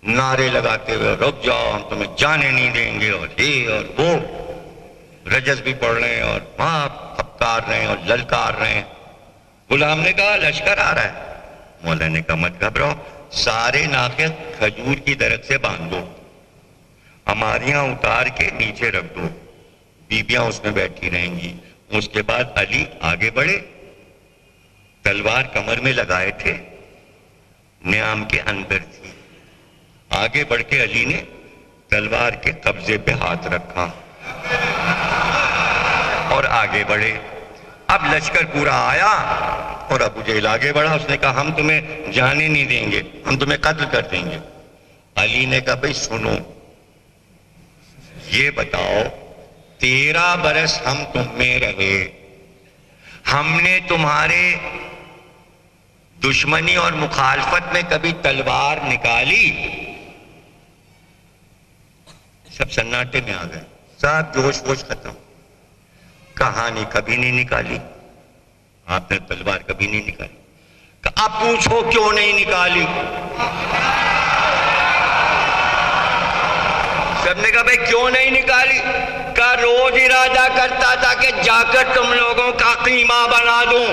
نعرے لگاتے ہوئے رک جاؤ ہم تمہیں جانے نہیں دیں گے، اور یہ اور وہ. رجز بھی پڑھ رہے ہیں اور وہاں پھپکار رہے ہیں اور للکار رہے ہیں. غلام نے کہا لشکر آ رہا ہے. مولا نے کہا مت گھبراؤ، سارے ناقے کھجور کی درخت سے باندھ دو، ہماریاں اتار کے نیچے رکھ دو، بیبیاں اس میں بیٹھی رہیں گی. اس کے بعد علی آگے بڑھے تلوار کمر میں لگائے تھے، نیام کے اندر تھی. آگے بڑھ کے علی نے تلوار کے قبضے پہ ہاتھ رکھا اور آگے بڑھے. اب لشکر پورا آیا اور ابو جہل آگے بڑھا. اس نے کہا ہم تمہیں جانے نہیں دیں گے، ہم تمہیں قتل کر دیں گے. علی نے کہا بھئی سنو، یہ بتاؤ 13 برس ہم تم میں رہے، ہم نے تمہارے دشمنی اور مخالفت میں کبھی تلوار نکالی؟ سب سناٹے میں آ گئے، سب جوش ووش ختم. کہانی کبھی نہیں نکالی، آپ نے تلوار کبھی نہیں نکالی. اب پوچھو کیوں نہیں نکالی؟ سب نے کہا بھئی کیوں نہیں نکالی؟ کا روز ارادہ کرتا تھا کہ جا کر تم لوگوں کا قیمہ بنا دوں.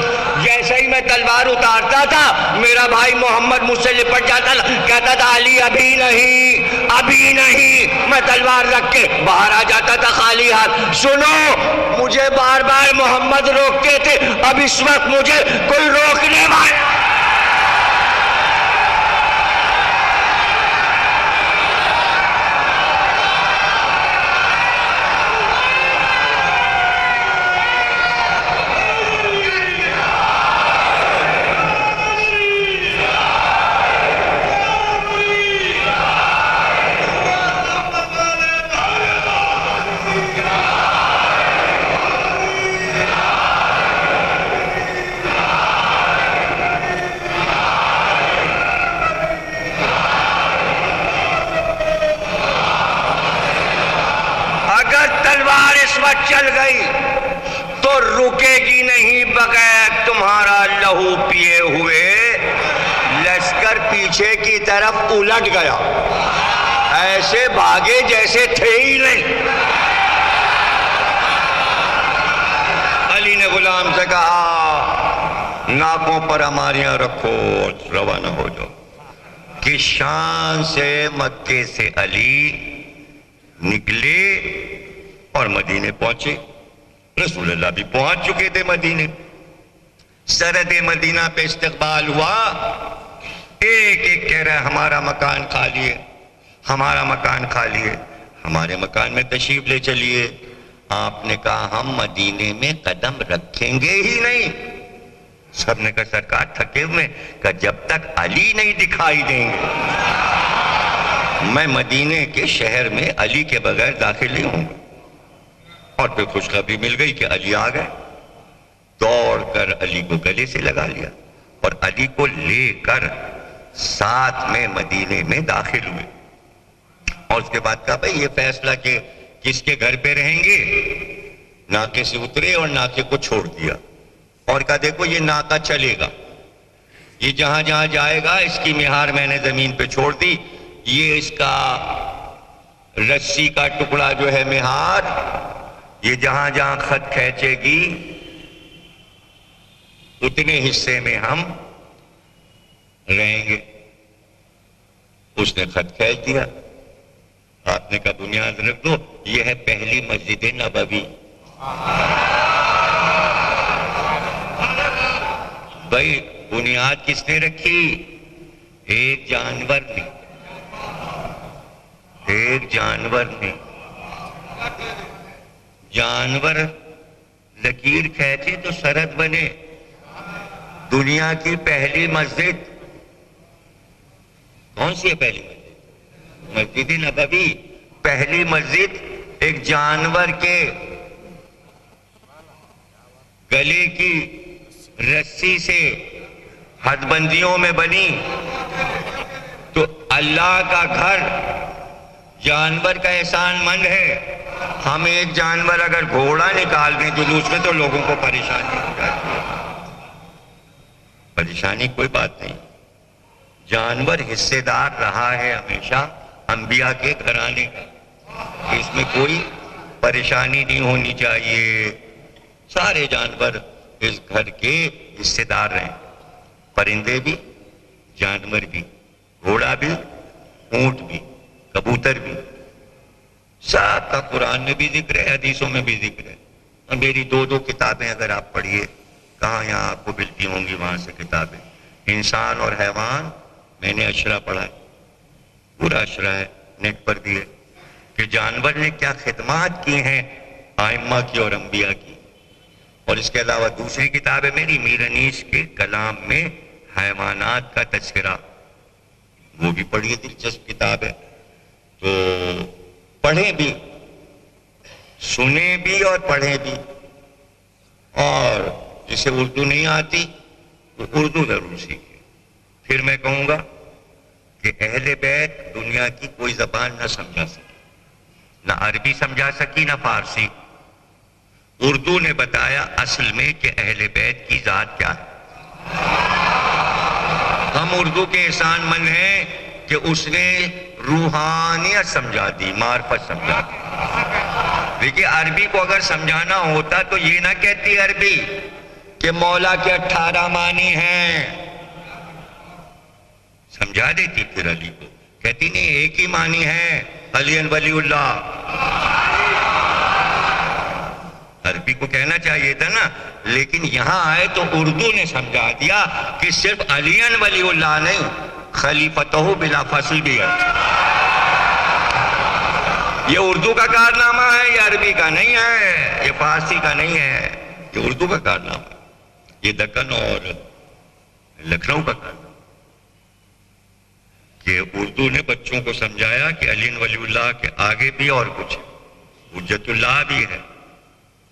جیسے ہی میں تلوار اتارتا تھا میرا بھائی محمد مجھ سے لپٹ جاتا تھا، کہتا تھا علی ابھی نہیں، ابھی نہیں. میں تلوار رکھ کے باہر آ جاتا تھا خالی ہاتھ. سنو، مجھے بار بار محمد روکتے تھے، اب اس وقت مجھے کوئی روکنے والا. چل گئی تو رکے گی نہیں بغیر تمہارا لہو پیے ہوئے. لشکر پیچھے کی طرف الٹ گیا، ایسے بھاگے جیسے تھے ہی نہیں. علی نے غلام سے کہا ناکوں پر ہماریاں رکھو، روانہ ہو جاؤ. کہ شان سے مکے سے علی نکلے اور مدینے پہنچے. رسول اللہ بھی پہنچ چکے تھے مدینے. سرحد مدینہ پہ استقبال ہوا. ایک ایک کہہ رہا ہے ہمارا مکان خالی ہے، ہمارا مکان خالی ہے، ہمارے مکان میں تشریف لے چلیے. آپ نے کہا ہم مدینے میں قدم رکھیں گے ہی نہیں. سب نے کہا سرکار تھکے ہوئے، کہ جب تک علی نہیں دکھائی دیں گے میں مدینے کے شہر میں علی کے بغیر داخل نہیں ہوں گا. اور پھر خوشخبری مل گئی کہ علی آ گئے. دوڑ کر علی کو گلے سے لگا لیا اور علی کو لے کر ساتھ میں مدینے میں داخل ہوئے. اور اس کے بعد کہا بھئی یہ فیصلہ کہ کس کے گھر پہ رہیں گے. ناکے سے اترے اور ناکے کو چھوڑ دیا اور کہا دیکھو یہ ناکہ چلے گا، یہ جہاں جہاں جائے گا اس کی مہار میں نے زمین پہ چھوڑ دی. یہ اس کا رسی کا ٹکڑا جو ہے مہار، یہ جہاں جہاں خط کھینچے گی اتنے حصے میں ہم رہیں گے. اس نے خط کھینچ دیا. آپ نے کہا بنیاد رکھ دو، یہ ہے پہلی مسجد نبوی. بھائی بنیاد کس نے رکھی؟ ایک جانور نے، ایک جانور نے. جانور لکیر کھینچے تو سرحد بنے. دنیا کی پہلی مسجد کون سی ہے؟ پہلی مسجد مسجد نبوی. پہلی مسجد ایک جانور کے گلے کی رسی سے حد بندیوں میں بنی. تو اللہ کا گھر جانور کا احسان مند ہے. ہم ایک جانور اگر گھوڑا نکال دیں جلوس میں تو لوگوں کو پریشانی ہو جاتی ہے. پریشانی کوئی بات نہیں. جانور حصے دار رہا ہے ہمیشہ انبیاء کے گھرانے کا، اس میں کوئی پریشانی نہیں ہونی چاہیے. سارے جانور اس گھر کے حصے دار رہیں، پرندے بھی، جانور بھی، گھوڑا بھی، اونٹ بھی، کبوتر بھی. سب کا قرآن میں بھی ذکر ہے، حدیثوں میں بھی ذکر ہے. اور میری دو کتابیں اگر آپ پڑھیے کہاں یہاں آپ کو ملتی ہوں گی وہاں سے کتابیں. انسان اور حیوان میں نے اشرا پڑھا ہے, پورا اشرا ہے, نیٹ پر بھی ہے کہ جانور نے کیا خدمات کی ہیں آئمہ کی اور انبیاء کی. اور اس کے علاوہ دوسری کتاب ہے میری میر انیس کے کلام میں حیوانات کا تذکرہ, وہ بھی پڑھیے, دلچسپ کتاب ہے. تو پڑھیں بھی, سنیں بھی اور پڑھیں بھی. اور جسے اردو نہیں آتی وہ اردو ضرور سیکھے. پھر میں کہوں گا کہ اہل بیت دنیا کی کوئی زبان نہ سمجھا سکی, نہ عربی سمجھا سکی نہ فارسی. اردو نے بتایا اصل میں کہ اہل بیت کی ذات کیا ہے. ہم اردو کے احسان مند ہیں کہ اس نے روحانیت سمجھا دی, معرفت سمجھا دی. دیکھیے عربی کو اگر سمجھانا ہوتا تو یہ نہ کہتی عربی کہ مولا کے 18 معنی ہیں, سمجھا دیتی پھر علی کو, کہتی نہیں ایک ہی معنی ہے, علی ولی اللہ. عربی کو کہنا چاہیے تھا نا, لیکن یہاں آئے تو اردو نے سمجھا دیا کہ صرف علی ولی اللہ نہیں, خلیفتہ بلا فصل بھی ہے. یہ اردو کا کارنامہ ہے, یہ عربی کا نہیں ہے, یہ فارسی کا نہیں ہے, یہ اردو کا کارنامہ ہے. یہ دکن اور لکھنؤ کا کارنامہ کہ اردو نے بچوں کو سمجھایا کہ علی ولی اللہ کے آگے بھی اور کچھ ہے, حجت اللہ بھی ہے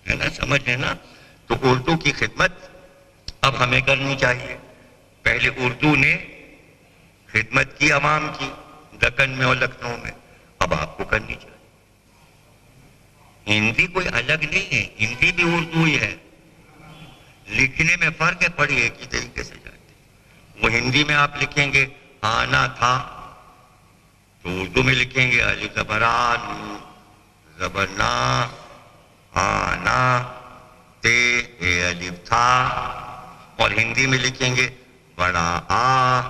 نا, سمجھ ہے نا. تو اردو کی خدمت اب ہمیں کرنی چاہیے. پہلے اردو نے خدمت کی عوام کی دکن میں اور لکھنؤ میں, اب آپ کو کرنی چاہیے. ہندی کوئی الگ نہیں ہے, ہندی بھی اردو ہی ہے, لکھنے میں فرق ہے, پڑھی ایک ہی طریقے سے جاتی. وہ ہندی میں آپ لکھیں گے آنا تھا, تو اردو میں لکھیں گے الف زبران زبرنا آنا تے اے الف تھا. اور ہندی میں لکھیں گے بڑا آ,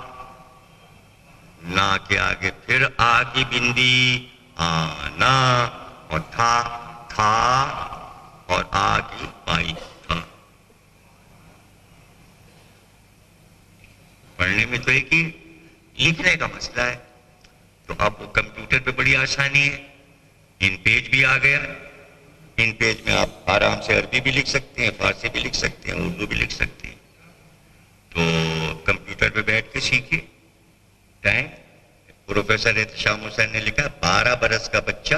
نا کے آگے پھر آ کی بندی, آنا, اور تھا تھا, اور آ کی پائی تھا. پڑھنے میں تو ایک ہی, لکھنے کا مسئلہ ہے. تو اب کمپیوٹر پہ بڑی آسانی ہے, ان پیج بھی آ گیا, ان پیج میں آپ آرام سے عربی بھی لکھ سکتے ہیں, فارسی بھی لکھ سکتے ہیں, اردو بھی لکھ سکتے ہیں. تو کمپیوٹر پہ بیٹھ کے سیکھیے. ٹائم پروفیسر احتشام حسین نے لکھا 12 برس کا بچہ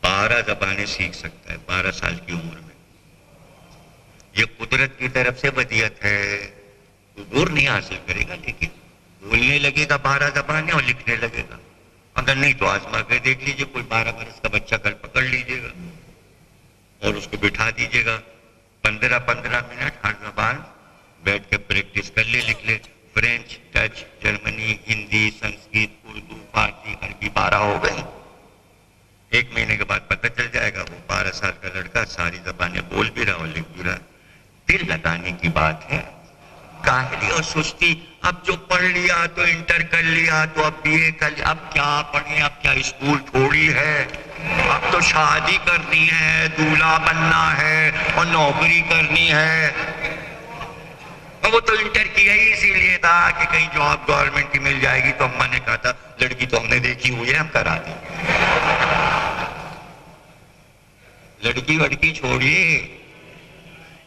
12 زبانیں سیکھ سکتا ہے 12 سال کی عمر میں. یہ قدرت کی طرف سے ودیعت ہے. عبور نہیں حاصل کرے گا, لیکن بولنے لگے گا 12 زبانیں اور لکھنے لگے گا. اگر نہیں تو آزما کے دیکھ لیجئے, کوئی 12 برس کا بچہ کل پکڑ لیجئے گا اور اس کو بٹھا دیجئے گا, 15 منٹ ہر زبان بیٹھ کے پریکٹس کر لے, لکھ لے. فرینچ, ڈچ, جرمنی, ہندی, سنسکرت, اردو, فارسی, عربی 12 ہو گئے. 1 مہینے کے بعد پتہ چل جائے گا وہ 12 سال کا لڑکا ساری زبانیں بول بھی رہا اور لکھ بھی رہا. دل لگانے کی بات ہے, کاہلی اور سستی. اب جو پڑھ لیا تو انٹر کر لیا تو اب BA کر لیا, اب کیا پڑھیں, اب کیا اسکول تھوڑی ہے, اب تو شادی کرنی ہے, دولہا بننا ہے اور نوکری کرنی ہے. وہ تو انٹر کیا ہی اسی لیے تھا کہ کہیں جاب گورنمنٹ کی مل جائے گی. تو اماں نے کہا تھا لڑکی تو ہم نے دیکھی ہوئی ہے, ہم کرا دیں. لڑکی وڑکی چھوڑیے,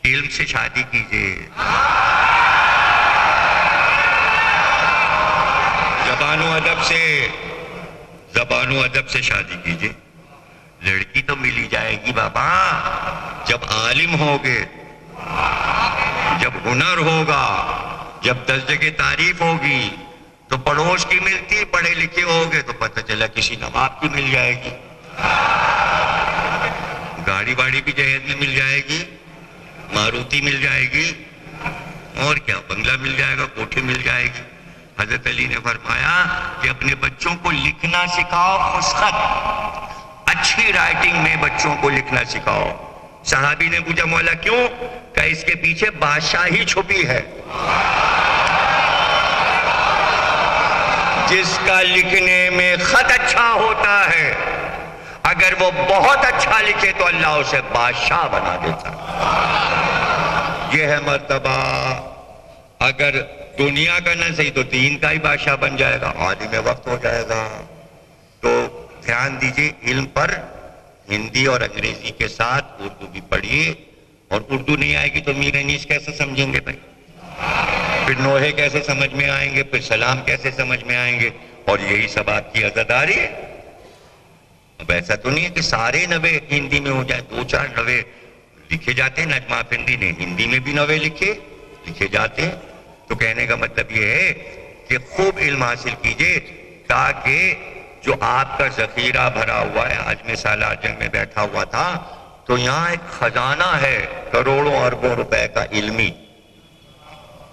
علم سے شادی کیجیے. زبان و ادب سے شادی کیجیے. لڑکی تو مل ہی جائے گی بابا جب عالم ہوگے, جب ہنر ہوگا, جب 10 جگہ تعریف ہوگی. تو پڑوس کی ملتی, پڑھے لکھے ہوگے تو پتہ چلا کسی نواب کی مل جائے گی, گاڑی واڑی بھی جہیز میں مل جائے گی, ماروتی مل جائے گی, اور کیا بنگلہ مل جائے گا, کوٹھی مل جائے گی. حضرت علی نے فرمایا کہ اپنے بچوں کو لکھنا سکھاؤ, خسخط اچھی رائٹنگ میں بچوں کو لکھنا سکھاؤ. صحابی نے پوچھا مولا کیوں؟ کہ اس کے پیچھے بادشاہی چھپی ہے. جس کا لکھنے میں خط اچھا ہوتا ہے, اگر وہ بہت اچھا لکھے تو اللہ اسے بادشاہ بنا دیتا ہے۔ یہ ہے مرتبہ۔ اگر دنیا کا نہ صحیح تو دین کا ہی بادشاہ بن جائے گا، عالم وقت ہو جائے گا۔ تو دھیان دیجئے، علم پر ہندی اور انگریزی کے ساتھ اردو بھی پڑھیے، اور اردو نہیں آئے گی تو میر انیس کیسے سمجھیں گے بھائی؟ پھر نوحے کیسے سمجھ میں آئیں گے؟ پھر سلام کیسے سمجھ میں آئیں گے؟ اور یہی سب آپ کی عزاداری ہے۔ اب ایسا تو نہیں ہے کہ سارے نوے ہندی میں ہو جائیں، 2-4 نوے لکھے جاتے ہیں۔ نجمہ افندی نے ہندی میں بھی نوے لکھے جاتے ہیں۔ تو کہنے کا مطلب یہ ہے کہ خوب علم حاصل کیجئے، تاکہ جو آپ کا ذخیرہ بھرا ہوا ہے، آج میں سالار جنگ میں بیٹھا ہوا تھا تو یہاں ایک خزانہ ہے کروڑوں اربوں روپے کا علمی،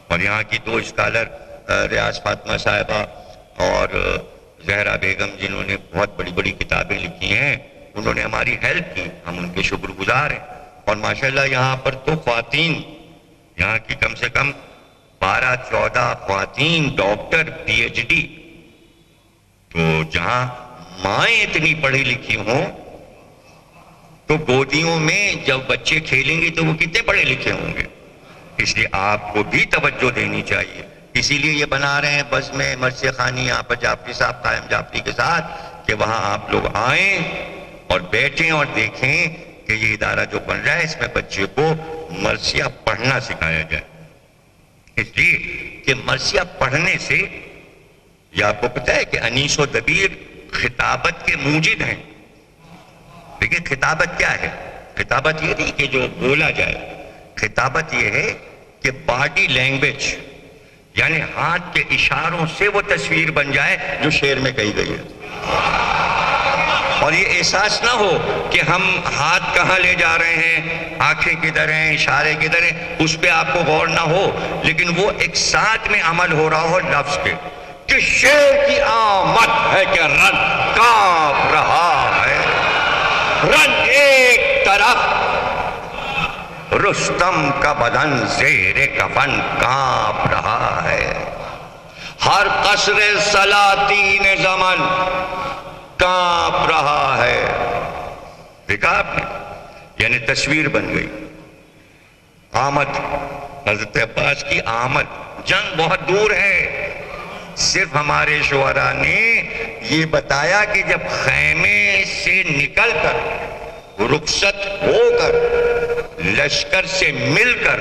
اور یہاں کی 2 اسکالر ریاض فاطمہ صاحبہ اور زہرا بیگم جنہوں نے بہت بڑی بڑی کتابیں لکھی ہیں، انہوں نے ہماری ہیلپ کی، ہم ان کے شکر گزار ہیں۔ اور ماشاءاللہ یہاں پر تو خواتین، یہاں کی کم سے کم 12-14 خواتین ڈاکٹر پی ایچ ڈی۔ تو جہاں مائیں اتنی پڑھی لکھی ہوں تو گودیوں میں جب بچے کھیلیں گے تو وہ کتنے پڑھے لکھے ہوں گے؟ اس لیے آپ کو بھی توجہ دینی چاہیے۔ اسی لیے یہ بنا رہے ہیں بس میں مرثیہ خانی یہاں پر جعفری صاحب، قائم جعفری کے ساتھ، کہ وہاں آپ لوگ آئیں اور بیٹھیں اور دیکھیں کہ یہ ادارہ جو بن رہا ہے اس میں بچے کو مرثیہ پڑھنا سکھایا جائے۔ اس لیے کہ مرثیہ پڑھنے سے، یہ آپ کو پتہ ہے کہ انیس و دبیر خطابت کے موجد ہیں۔ لیکن خطابت کیا ہے؟ خطابت یہ نہیں کہ جو بولا جائے، خطابت یہ ہے کہ باڈی لینگویج، یعنی ہاتھ کے اشاروں سے وہ تصویر بن جائے جو شعر میں کہی گئی ہے، اور یہ احساس نہ ہو کہ ہم ہاتھ کہاں لے جا رہے ہیں، آنکھیں کدھر ہیں، اشارے کدھر ہیں، اس پہ آپ کو غور نہ ہو، لیکن وہ ایک ساتھ میں عمل ہو رہا ہو لفظ پہ، کہ شعر کی آمد ہے کہ رن کانپ رہا ہے، رن ایک طرف، رستم کا بدن زیر کفن کانپ رہا ہے، ہر قصر سلاطین زمن کانپ رہا ہے۔ دیکھا آپ نے؟ یعنی تصویر بن گئی۔ آمد، حضرت عباس کی آمد، جنگ بہت دور ہے، صرف ہمارے شعراء نے یہ بتایا کہ جب خیمے سے نکل کر، رخصت ہو کر، لشکر سے مل کر،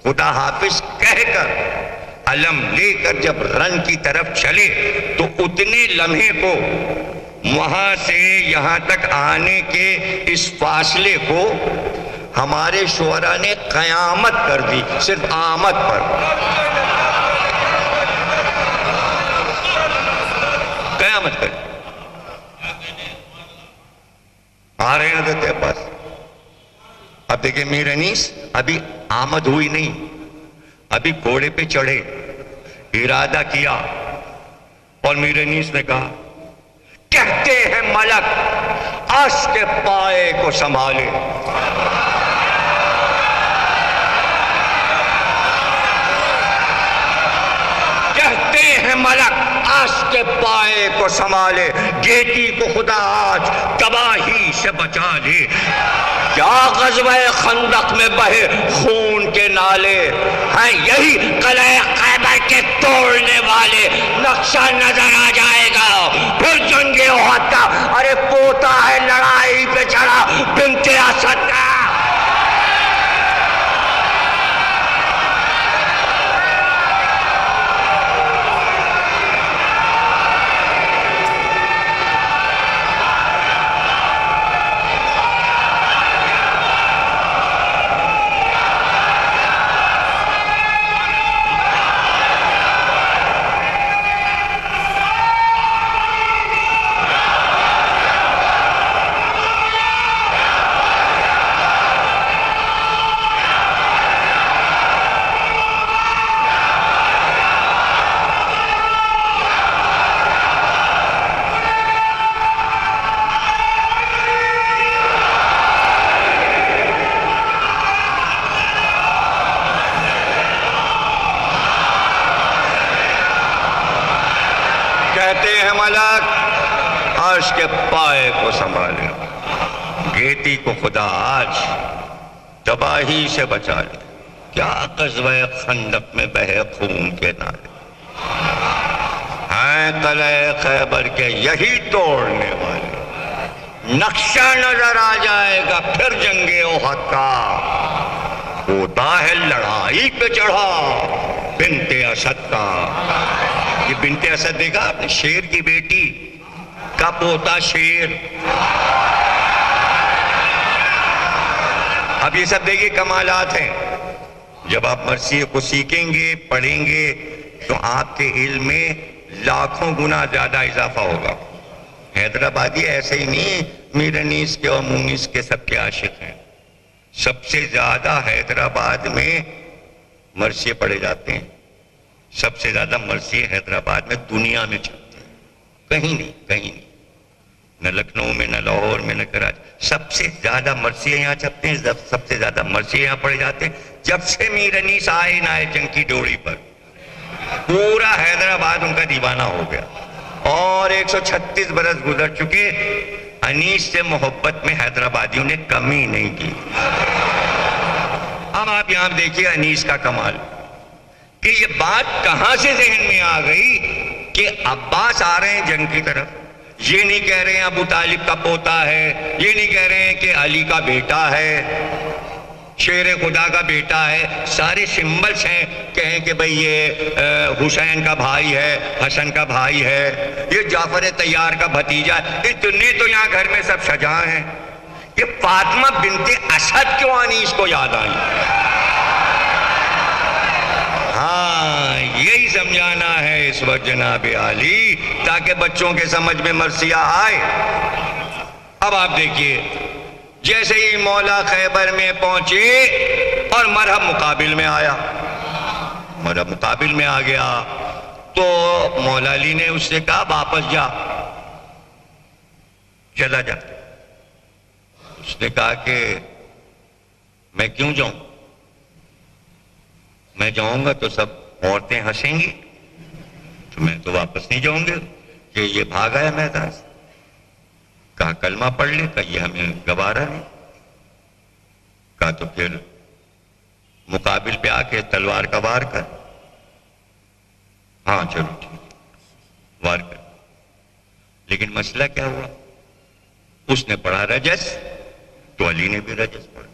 خدا حافظ کہہ کر، علم لے کر جب رن کی طرف چلے تو اتنے لمحے کو، وہاں سے یہاں تک آنے کے اس فاصلے کو ہمارے شعراء نے قیامت کر دی، صرف آمد پر۔ قیامت کر آ رہے ہیں حضرت عباس۔ اب دیکھیں میر انیس، ابھی آمد ہوئی نہیں، ابھی گھوڑے پہ چڑھے، ارادہ کیا، اور میر انیس نے کہا، کہتے ہیں ملک عرش کے پائے کو سنبھالے، کہتے ہیں ملک عرش کے پائے کو سنبھالے، گیتی کو خدا آج تباہی سے بچا لے، کیا غزوہ خندق میں بہے خون کے نالے ہیں، یہی قلعہ خیبر کے توڑنے والے، نقشہ نظر آ جائے گا پھر جنگ احد کا، ارے پوتا ہے لڑائی پہ چڑھا بنت اسد کا۔ عرش کے پائے کو سنبھالے، گیتی کو خدا آج تباہی سے بچا لے، کیا غزوہ خندق میں بہے خون کے نعرے، ہیں قلعہ خیبر کے یہی توڑنے والے، نقشہ نظر آ جائے گا پھر جنگ احد کا، ہوتا ہے لڑائی پہ چڑھا بنت اسد کا۔ یہ بنت اسد دیکھا آپ نے، شیر کی بیٹی کا پوتا شیر۔ اب یہ سب دیکھیے کمالات ہیں۔ جب آپ مرثیے کو سیکھیں گے پڑھیں گے تو آپ کے علم میں لاکھوں گنا زیادہ اضافہ ہوگا۔ حیدرآبادی ایسے ہی نہیں میر انیس کے اور مونس کے سب کے عاشق ہیں، سب سے زیادہ حیدرآباد میں مرثیے پڑھے جاتے ہیں، سب سے زیادہ مرثیے حیدرآباد میں دنیا میں چلتے ہیں، کہیں نہیں، کہیں نہیں، نہ لکھنؤ میں، نہ لاہور میں، نہ کراچی، سب سے زیادہ مرثیے یہاں چلتے ہیں، سب سے زیادہ مرثیے یہاں پڑھے جاتے ہیں۔ جب سے میر انیس آئے نہ آئے جنگ کی ڈوری پر، پورا حیدرآباد ان کا دیوانہ ہو گیا، اور 136 برس گزر چکے، انیس سے محبت میں حیدرآبادیوں نے کمی نہیں کی۔ اب آپ یہاں دیکھیے انیس کا کمال، کہ یہ بات کہاں سے ذہن میں آ گئی کہ عباس آ رہے ہیں جنگ کی طرف، یہ نہیں کہہ رہے ہیں ابو طالب کا پوتا ہے، یہ نہیں کہہ رہے ہیں کہ علی کا بیٹا ہے، شیر خدا کا بیٹا ہے، سارے سمبلس ہیں، کہیں کہ بھئی یہ حسین کا بھائی ہے، حسن کا بھائی ہے، یہ جعفر طیار کا بھتیجا ہے، اتنے تو یہاں گھر میں سب شجاع ہیں، یہ فاطمہ بنت اسد کیوں انیس کو یاد آئی؟ ہاں یہی سمجھانا ہے اس وقت جناب عالی، تاکہ بچوں کے سمجھ میں مرثیہ آئے۔ اب آپ دیکھیے، جیسے ہی مولا خیبر میں پہنچے اور مرہب مقابل میں آیا، مرہب مقابل میں آ گیا تو مولا علی نے اس سے کہا واپس جا، چلا جا۔ اس نے کہا کہ میں کیوں جاؤں، میں جاؤں گا تو سب عورتیں ہنسیں گی، تو میں تو واپس نہیں جاؤں گا، کہ یہ بھاگا ہے میدان سے۔ کہا کلمہ پڑھ لے، کہ یہ ہمیں گوارا نہیں۔ کہا تو پھر مقابل پہ آ کے تلوار کا وار کر۔ ہاں چلو ٹھیک، وار کر۔ لیکن مسئلہ کیا ہوا، اس نے پڑھا رجس تو علی نے بھی رجس پڑھا،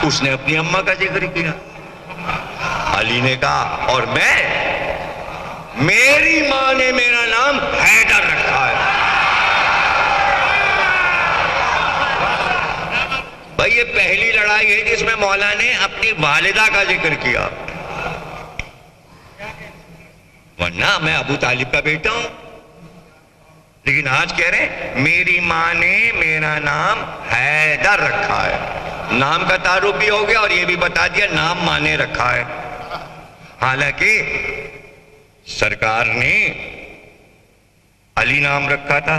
اس نے اپنی اماں کا ذکر کیا، علی نے کہا اور میری ماں نے میرا نام حیدر رکھا ہے۔ بھائی یہ پہلی لڑائی ہے جس میں مولا نے اپنی والدہ کا ذکر کیا، ورنہ میں ابو طالب کا بیٹا ہوں، لیکن آج کہہ رہے ہیں میری ماں نے میرا نام حیدر رکھا ہے، نام کا تعارف بھی ہو گیا اور یہ بھی بتا دیا نام ماں نے رکھا ہے۔ حالانکہ سرکار نے علی نام رکھا تھا،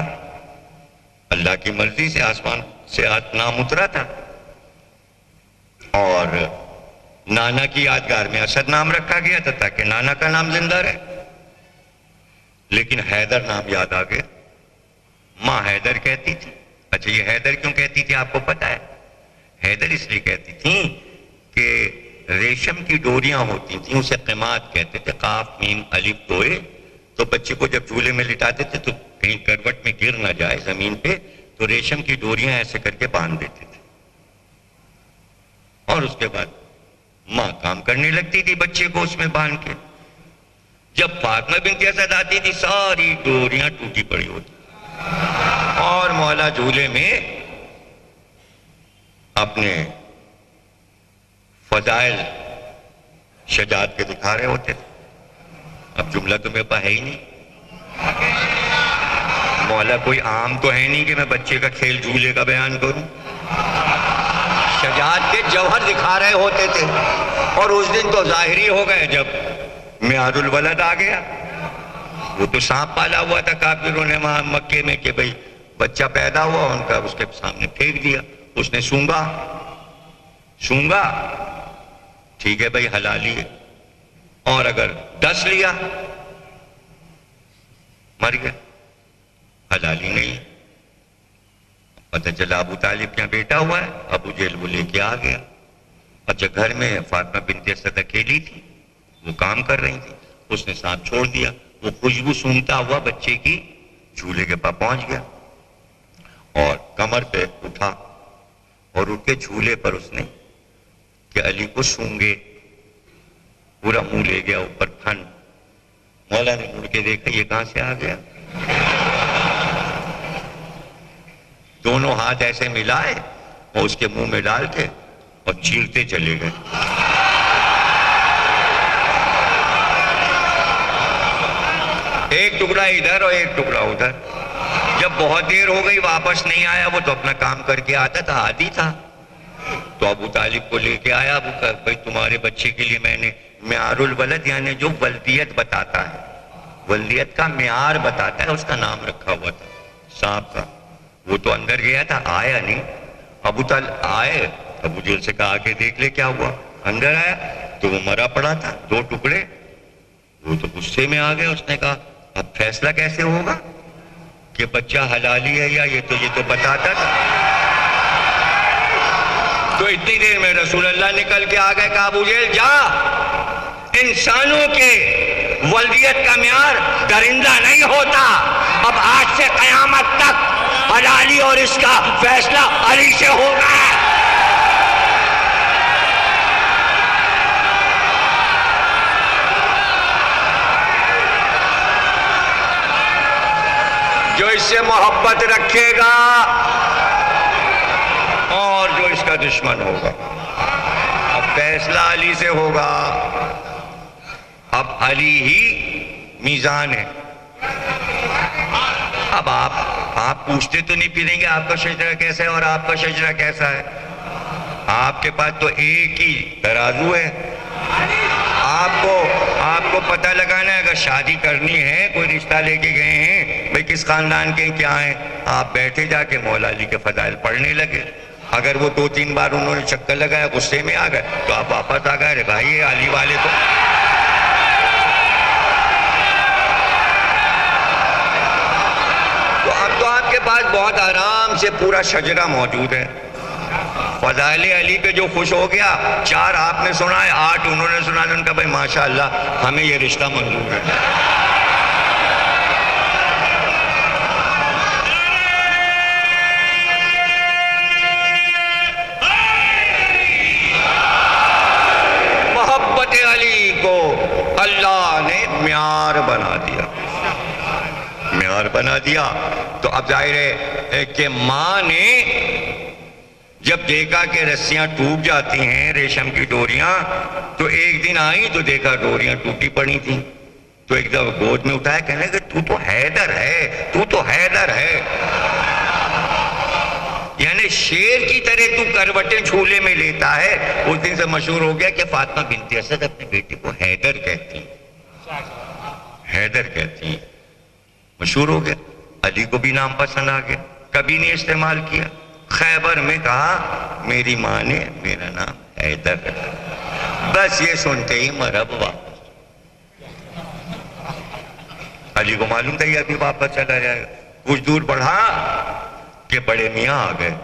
اللہ کی مرضی سے آسمان سے نام اترا تھا، اور نانا کی یادگار میں اسد نام رکھا گیا تھا تاکہ نانا کا نام زندہ رہے، لیکن حیدر نام یاد آ گیا۔ ماں حیدر کہتی تھی۔ اچھا یہ حیدر کیوں کہتی تھی آپ کو پتا ہے؟ حیدر اس لیے کہتی تھی کہ ریشم کی ڈوریاں ہوتی تھیں، اسے قماد کہتے تھے، قاف میم الف دوئے، تو بچے کو جب جھولے میں لٹاتے تھے تو کہیں کروٹ میں گر نہ جائے زمین پہ، تو ریشم کی ڈوریاں ایسے کر کے باندھ دیتے تھے، اور اس کے بعد ماں کام کرنے لگتی تھی بچے کو اس میں باندھ کے۔ جب فاطمہ بنت اسد آتی تھی ساری ڈوریاں ٹوٹی پڑی ہوتی، اور مولا جھولے میں اپنے فضائل شجاعت کے دکھا رہے ہوتے تھے۔ اب جملہ تو میرے پاس ہے ہی نہیں، مولا کوئی عام تو ہے نہیں کہ میں بچے کا کھیل جھولے کا بیان کروں، شجاعت کے جوہر دکھا رہے ہوتے تھے۔ اور اس دن تو ظاہری ہو گئے جب میعاد الولد آ گیا، وہ تو سانپ پالا ہوا تھا کافروں نے وہاں مکے میں کہ بھئی بچہ پیدا ہوا، ان کا اس کے سامنے پھینک دیا، اس نے سونگا ٹھیک ہے بھئی حلالی ہے، اور اگر 10 لیا مر گیا، حلالی نہیں. پتہ چلا ابو طالب کیا بیٹا ہوا ہے. ابو جہل وہ لے کے آ گیا. اچھا گھر میں فاطمہ بنت اسد اکیلی تھی, وہ کام کر رہی تھی. اس نے ساتھ چھوڑ دیا. وہ خوشبو سونگتا ہوا بچے کی جھولے کے پاس پہنچ گیا اور کمر پہ اٹھا اور اٹھ کے جھولے پر اس نے کہ علی کو سونگے. پورا منہ لے گیا اوپر پھن. مولا نے مڑ کے دیکھا یہ کہاں سے آ گیا. دونوں ہاتھ ایسے ملائے اور اس کے منہ میں ڈال کے اور چیرتے چلے گئے. ایک ٹکڑا ادھر اور ایک ٹکڑا ادھر. جب بہت دیر ہو گئی واپس نہیں آیا. وہ تو اپنا کام کر کے آتا تھا, عادی تھا. تو ابو طالب کو لے کے آیا. ابو کہا بھائی تمہارے بچے کے لیے میں نے معیار الولد یعنی جو ولدیت بتاتا ہے, ولدیت کا معیار بتاتا ہے, اس کا نام رکھا ہوا تھا صاحب کا. وہ تو اندر گیا تھا, آیا نہیں. ابو طالب آئے. ابو جہل سے کہا کہ دیکھ لے کیا ہوا. اندر آیا تو وہ مرا پڑا تھا, 2 ٹکڑے. وہ تو غصے میں آ گیا. اس نے کہا اب فیصلہ کیسے ہوگا کہ بچہ حلالی ہے یا یہ تو بتاتا تھا. تو اتنی دیر میں رسول اللہ نکل کے آ گئے. کہا ابو جہل جا, انسانوں کے ولدیت کا معیار درندہ نہیں ہوتا. اب آج سے قیامت تک حلالی اور اس کا فیصلہ علی سے ہوگا. جو اس سے محبت رکھے گا اور جو اس کا دشمن ہوگا. اب فیصلہ علی سے ہوگا. اب علی ہی میزان ہے. اب آپ پوچھتے تو نہیں پھریں گے آپ کا شجرہ کیسا ہے اور آپ کا شجرہ کیسا ہے. آپ کے پاس تو ایک ہی ترازو ہے. آپ کو پتہ لگانا ہے. اگر شادی کرنی ہے, کوئی رشتہ لے کے گئے ہیں, بھئی کس خاندان کے کیا ہیں, آپ بیٹھے جا کے مولا علی کے فضائل پڑھنے لگے. اگر وہ 2-3 بار انہوں نے چکر لگایا, غصے میں آ گئے, تو آپ واپس آ گئے. بھائی یہ علی والے تو اب تو آپ کے پاس بہت آرام سے پورا شجرہ موجود ہے. فضائل علی پہ جو خوش ہو گیا, 4 آپ نے سنا ہے, 8 انہوں نے سنا. ان کا بھائی ماشاءاللہ ہمیں یہ رشتہ منظور ہے. محبت علی کو اللہ نے معیار بنا دیا. معیار بنا دیا. تو اب ظاہر ہے کہ ماں نے جب دیکھا کہ رسیاں ٹوٹ جاتی ہیں, ریشم کی ڈوریاں, تو ایک دن آئی تو دیکھا ڈوریاں ٹوٹی پڑی تھیں. تو ایک دفعہ گود میں اٹھایا, کہنے کہ تو تو حیدر ہے, تو تو حیدر ہے. یعنی شیر کی طرح تو کروٹیں جھولے میں لیتا ہے. اس دن سے مشہور ہو گیا کہ فاطمہ بنت اسد اپنے بیٹے کو حیدر کہتی ہیں. حیدر کہتی ہیں, مشہور ہو گیا. علی کو بھی نام پسند آ گیا, کبھی نہیں استعمال کیا. خیبر میں کہا میری ماں نے میرا نام حیدر رکھا. بس یہ سنتے ہی مرب واپس. علی کو معلوم تھا یہ ابھی واپس چلا جائے گا. کچھ دور بڑھا کہ بڑے میاں آ گئے.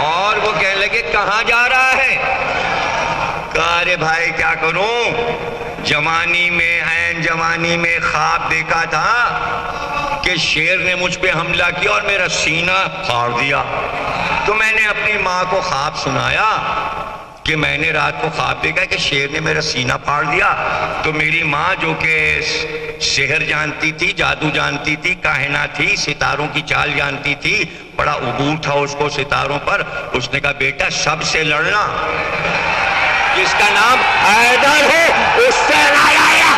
اور وہ کہنے لگے کہاں جا رہا ہے. کہا ارے بھائی کیا کروں, جوانی میں عین جوانی میں خواب دیکھا تھا کہ شیر نے مجھ پہ حملہ کیا اور میرا سینہ پھاڑ دیا. تو میں نے اپنی ماں کو خواب سنایا کہ میں نے رات کو خواب دیکھا کہ شیر نے میرا سینہ پھاڑ دیا. تو میری ماں جو کہ سحر جانتی تھی, جادو جانتی تھی, کاہنہ تھی, ستاروں کی چال جانتی تھی, بڑا عبور تھا اس کو ستاروں پر. اس نے کہا بیٹا سب سے لڑنا, جس کا نام حیدر ہے اس سے لڑایا.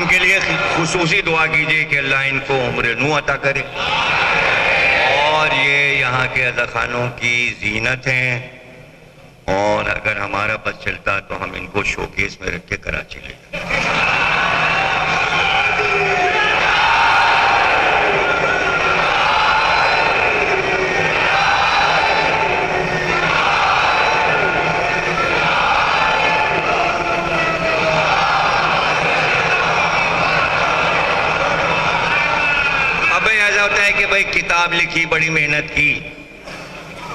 ان کے لیے خصوصی دعا کیجئے کہ اللہ ان کو عمر نو عطا کرے، اور یہ یہاں کے عزا خانوں کی زینت ہیں، اور اگر ہمارا بس چلتا تو ہم ان کو شوکیس میں رکھ کے کراچی لے جائیں۔ ہوتا ہے کہ بھائی کتاب لکھی، بڑی محنت کی،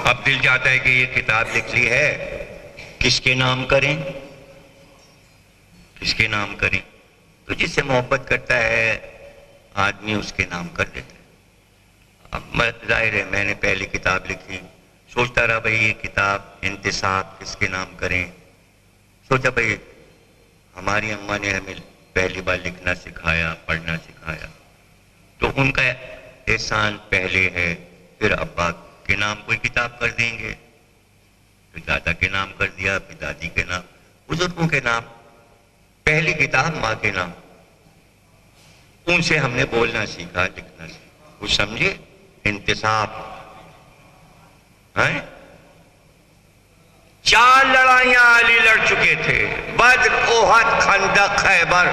اب دل چاہتا ہے کہ یہ کتاب لکھ لی ہے، کس کے نام کریں؟ کس کے نام کریں؟ تو جس سے محبت کرتا ہے آدمی اس کے نام کر دیتا ہے۔ اب ظاہر ہے میں نے پہلی کتاب لکھی، سوچتا رہا بھائی یہ کتاب انتصاب کس کے نام کریں، سوچا بھائی ہماری اماں نے ہمیں پہلی بار لکھنا سکھایا، پڑھنا سکھایا، تو ان کا احسان پہلے ہے، پھر ابا کے نام کوئی کتاب کر دیں گے، پھر دادا کے نام کر دیا، پھر دادی کے نام، بزرگوں کے نام، پہلی کتاب ماں کے نام، ان سے ہم نے بولنا سیکھا، لکھنا سیکھا، کچھ سمجھے؟ انتصاب ہیں؟ 4 لڑائیاں علی لڑ چکے تھے، بدر، احد، خندق، خیبر،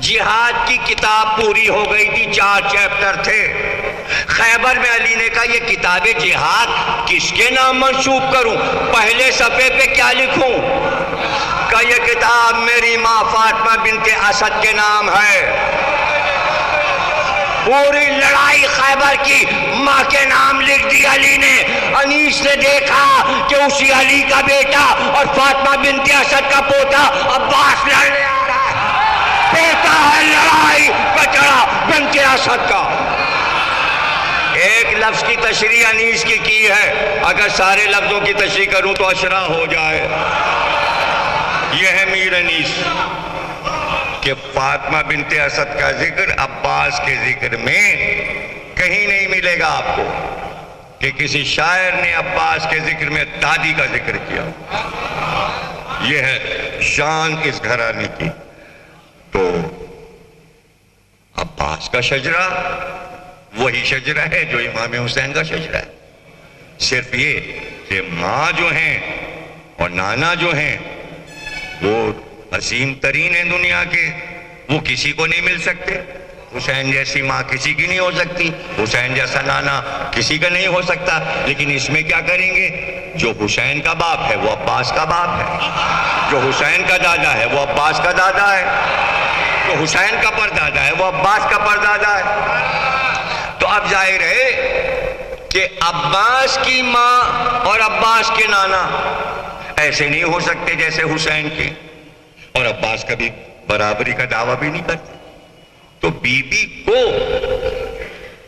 جہاد کی کتاب پوری ہو گئی تھی، 4 چیپٹر تھے۔ خیبر میں علی نے کہا یہ کتاب جہاد کس کے نام منسوب کروں، پہلے صفحے پہ کیا لکھوں؟ کہا یہ کتاب میری ماں فاطمہ بنت اسد کے نام ہے۔ پوری لڑائی خیبر کی ماں کے نام لکھ دی علی نے۔ انیس نے دیکھا کہ اسی علی کا بیٹا اور فاطمہ بنت اسد کا پوتا عباس لڑنے آ رہا ہے، پوتا ہے لڑائی بچڑا بنت اسد کا۔ ایک لفظ کی تشریح انیس کی ہے، اگر سارے لفظوں کی تشریح کروں تو اشرا ہو جائے۔ یہ ہے میر انیس کہ فاطمہ بنت اسد کا ذکر عباس کے ذکر میں کہیں نہیں ملے گا آپ کو کہ کسی شاعر نے عباس کے ذکر میں دادی کا ذکر کیا۔ یہ ہے شان اس گھرانے کی۔ تو عباس کا شجرہ وہی شجرہ ہے جو امام حسین کا شجرہ ہے، صرف یہ کہ ماں جو ہیں اور نانا جو ہیں وہ عظیم ترین ہیں دنیا کے، وہ کسی کو نہیں مل سکتے۔ حسین جیسی ماں کسی کی نہیں ہو سکتی، حسین جیسا نانا کسی کا نہیں ہو سکتا، لیکن اس میں کیا کریں گے؟ جو حسین کا باپ ہے وہ عباس کا باپ ہے، جو حسین کا دادا ہے وہ عباس کا دادا ہے، جو حسین کا پردادا ہے وہ عباس کا پردادا ہے۔ تو اب ظاہر ہے کہ عباس کی ماں اور عباس کے نانا ایسے نہیں ہو سکتے جیسے حسین کے، اور عباس کبھی برابری کا دعویٰ بھی نہیں کرتے۔ تو بی بی کو،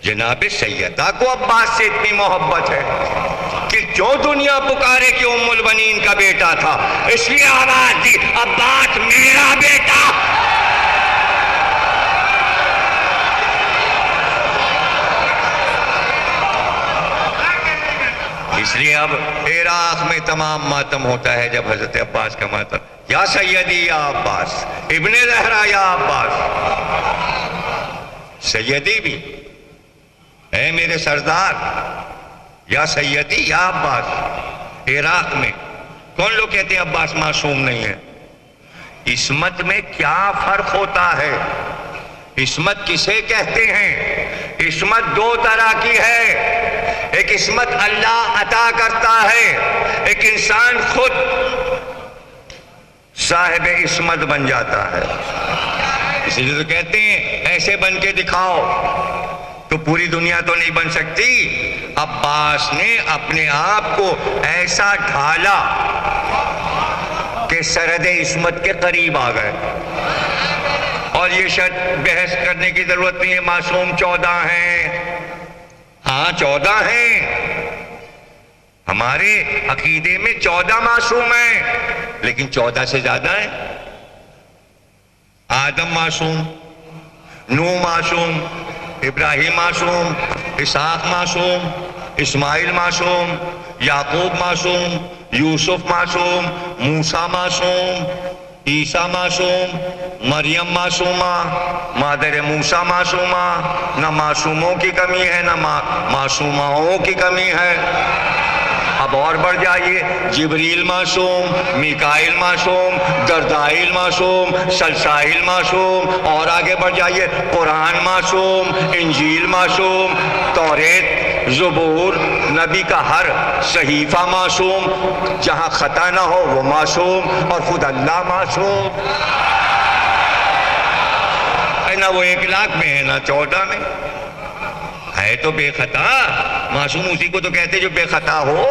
جناب سیدہ کو عباس سے اتنی محبت ہے کہ جو دنیا پکارے کہ ام البنین کا بیٹا تھا، اس لیے آواز دی عباس میرا بیٹا۔ اس لیے اب عراق میں تمام ماتم ہوتا ہے جب حضرت عباس کا ماتم، یا سیدی یا عباس، ابن زہرا یا عباس، سیدی بھی اے میرے سردار، یا سیدی یا عباس۔ عراق میں کون لوگ کہتے ہیں عباس معصوم نہیں ہے؟ عصمت میں کیا فرق ہوتا ہے؟ عصمت کسے کہتے ہیں؟ عصمت 2 طرح کی ہے، ایک عصمت اللہ عطا کرتا ہے، ایک انسان خود صاحب عصمت بن جاتا ہے۔ اسی لیے تو کہتے ہیں ایسے بن کے دکھاؤ، تو پوری دنیا تو نہیں بن سکتی۔ عباس نے اپنے آپ کو ایسا ڈھالا کہ سرحد عصمت کے قریب آ گئے۔ اور یہ شاید بحث کرنے کی ضرورت نہیں ہے، معصوم 14 ہیں، ہاں 14 ہیں، ہمارے عقیدے میں 14 معصوم ہیں، لیکن 14 سے زیادہ ہیں۔ آدم معصوم، نوح معصوم، ابراہیم معصوم، اسحاق معصوم، اسماعیل معصوم، یعقوب معصوم، یوسف معصوم، موسیٰ معصوم، عیسیٰ معصوم، مریم معصومہ، مادر موسیٰ معصومہ، نہ معصوموں کی کمی ہے نہ معصوماؤں کی کمی ہے۔ اب اور بڑھ جائیے، جبریل معصوم، میکائیل معصوم، جرائیل معصوم، سلسائیل معصوم، اور آگے بڑھ جائیے، قرآن معصوم، انجیل معصوم، توریت، زبور، نبی کا ہر صحیفہ معصوم، جہاں خطا نہ ہو وہ معصوم، اور خود اللہ معصوم ہے، نہ وہ 1 لاکھ میں ہے نہ 14 میں ہے، تو بے خطا معصوم اسی کو تو کہتے جو بے خطا ہو۔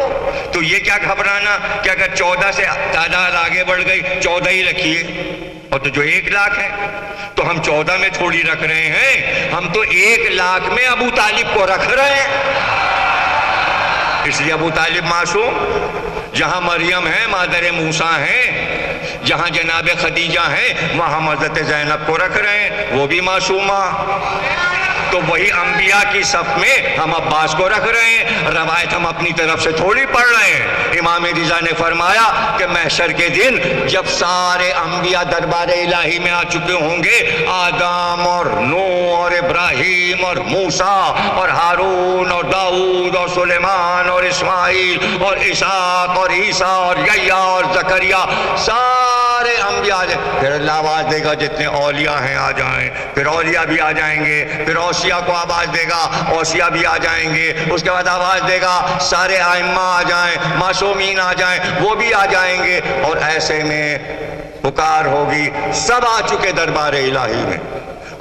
تو یہ کیا گھبرانا کہ اگر 14 سے تعداد آگے بڑھ گئی 14 ہی رکھیے، اور تو جو 1 لاکھ ہے تو ہم 14 میں تھوڑی رکھ رہے ہیں، ہم تو 1 لاکھ میں ابو طالب کو رکھ رہے ہیں، اس لیے ابو طالب معصوم۔ جہاں مریم ہے، مادر موسیٰ ہیں، جہاں جناب خدیجہ ہیں، وہاں حضرت زینب کو رکھ رہے ہیں، وہ بھی معصومہ۔ تو وہی انبیاء کی صف میں ہم عباس کو رکھ رہے ہیں، روایت ہم اپنی طرف سے تھوڑی پڑھ رہے ہیں۔ امام رضا نے فرمایا کہ محشر کے دن جب سارے انبیاء دربار الہی میں آ چکے ہوں گے، آدم اور نوح اور ابراہیم اور موسیٰ اور ہارون اور داؤد اور سلیمان اور اسماعیل اور اسحاق اور عیسیٰ اور یحییٰ اور زکریا، سارے انبیاء آ جائیں، پھر اللہ آواز دے گا جتنے اولیاء ہیں آ جائیں، پھر اولیاء بھی آ جائیں گے، پھر اوصیاء کو آواز دے گا، اوصیاء بھی آ جائیں گے، اس کے بعد آواز دے گا سارے ائمہ آ جائیں، معصومین آ جائیں، وہ بھی آ جائیں گے، اور ایسے میں پکار ہوگی، سب آ چکے دربار الہی میں،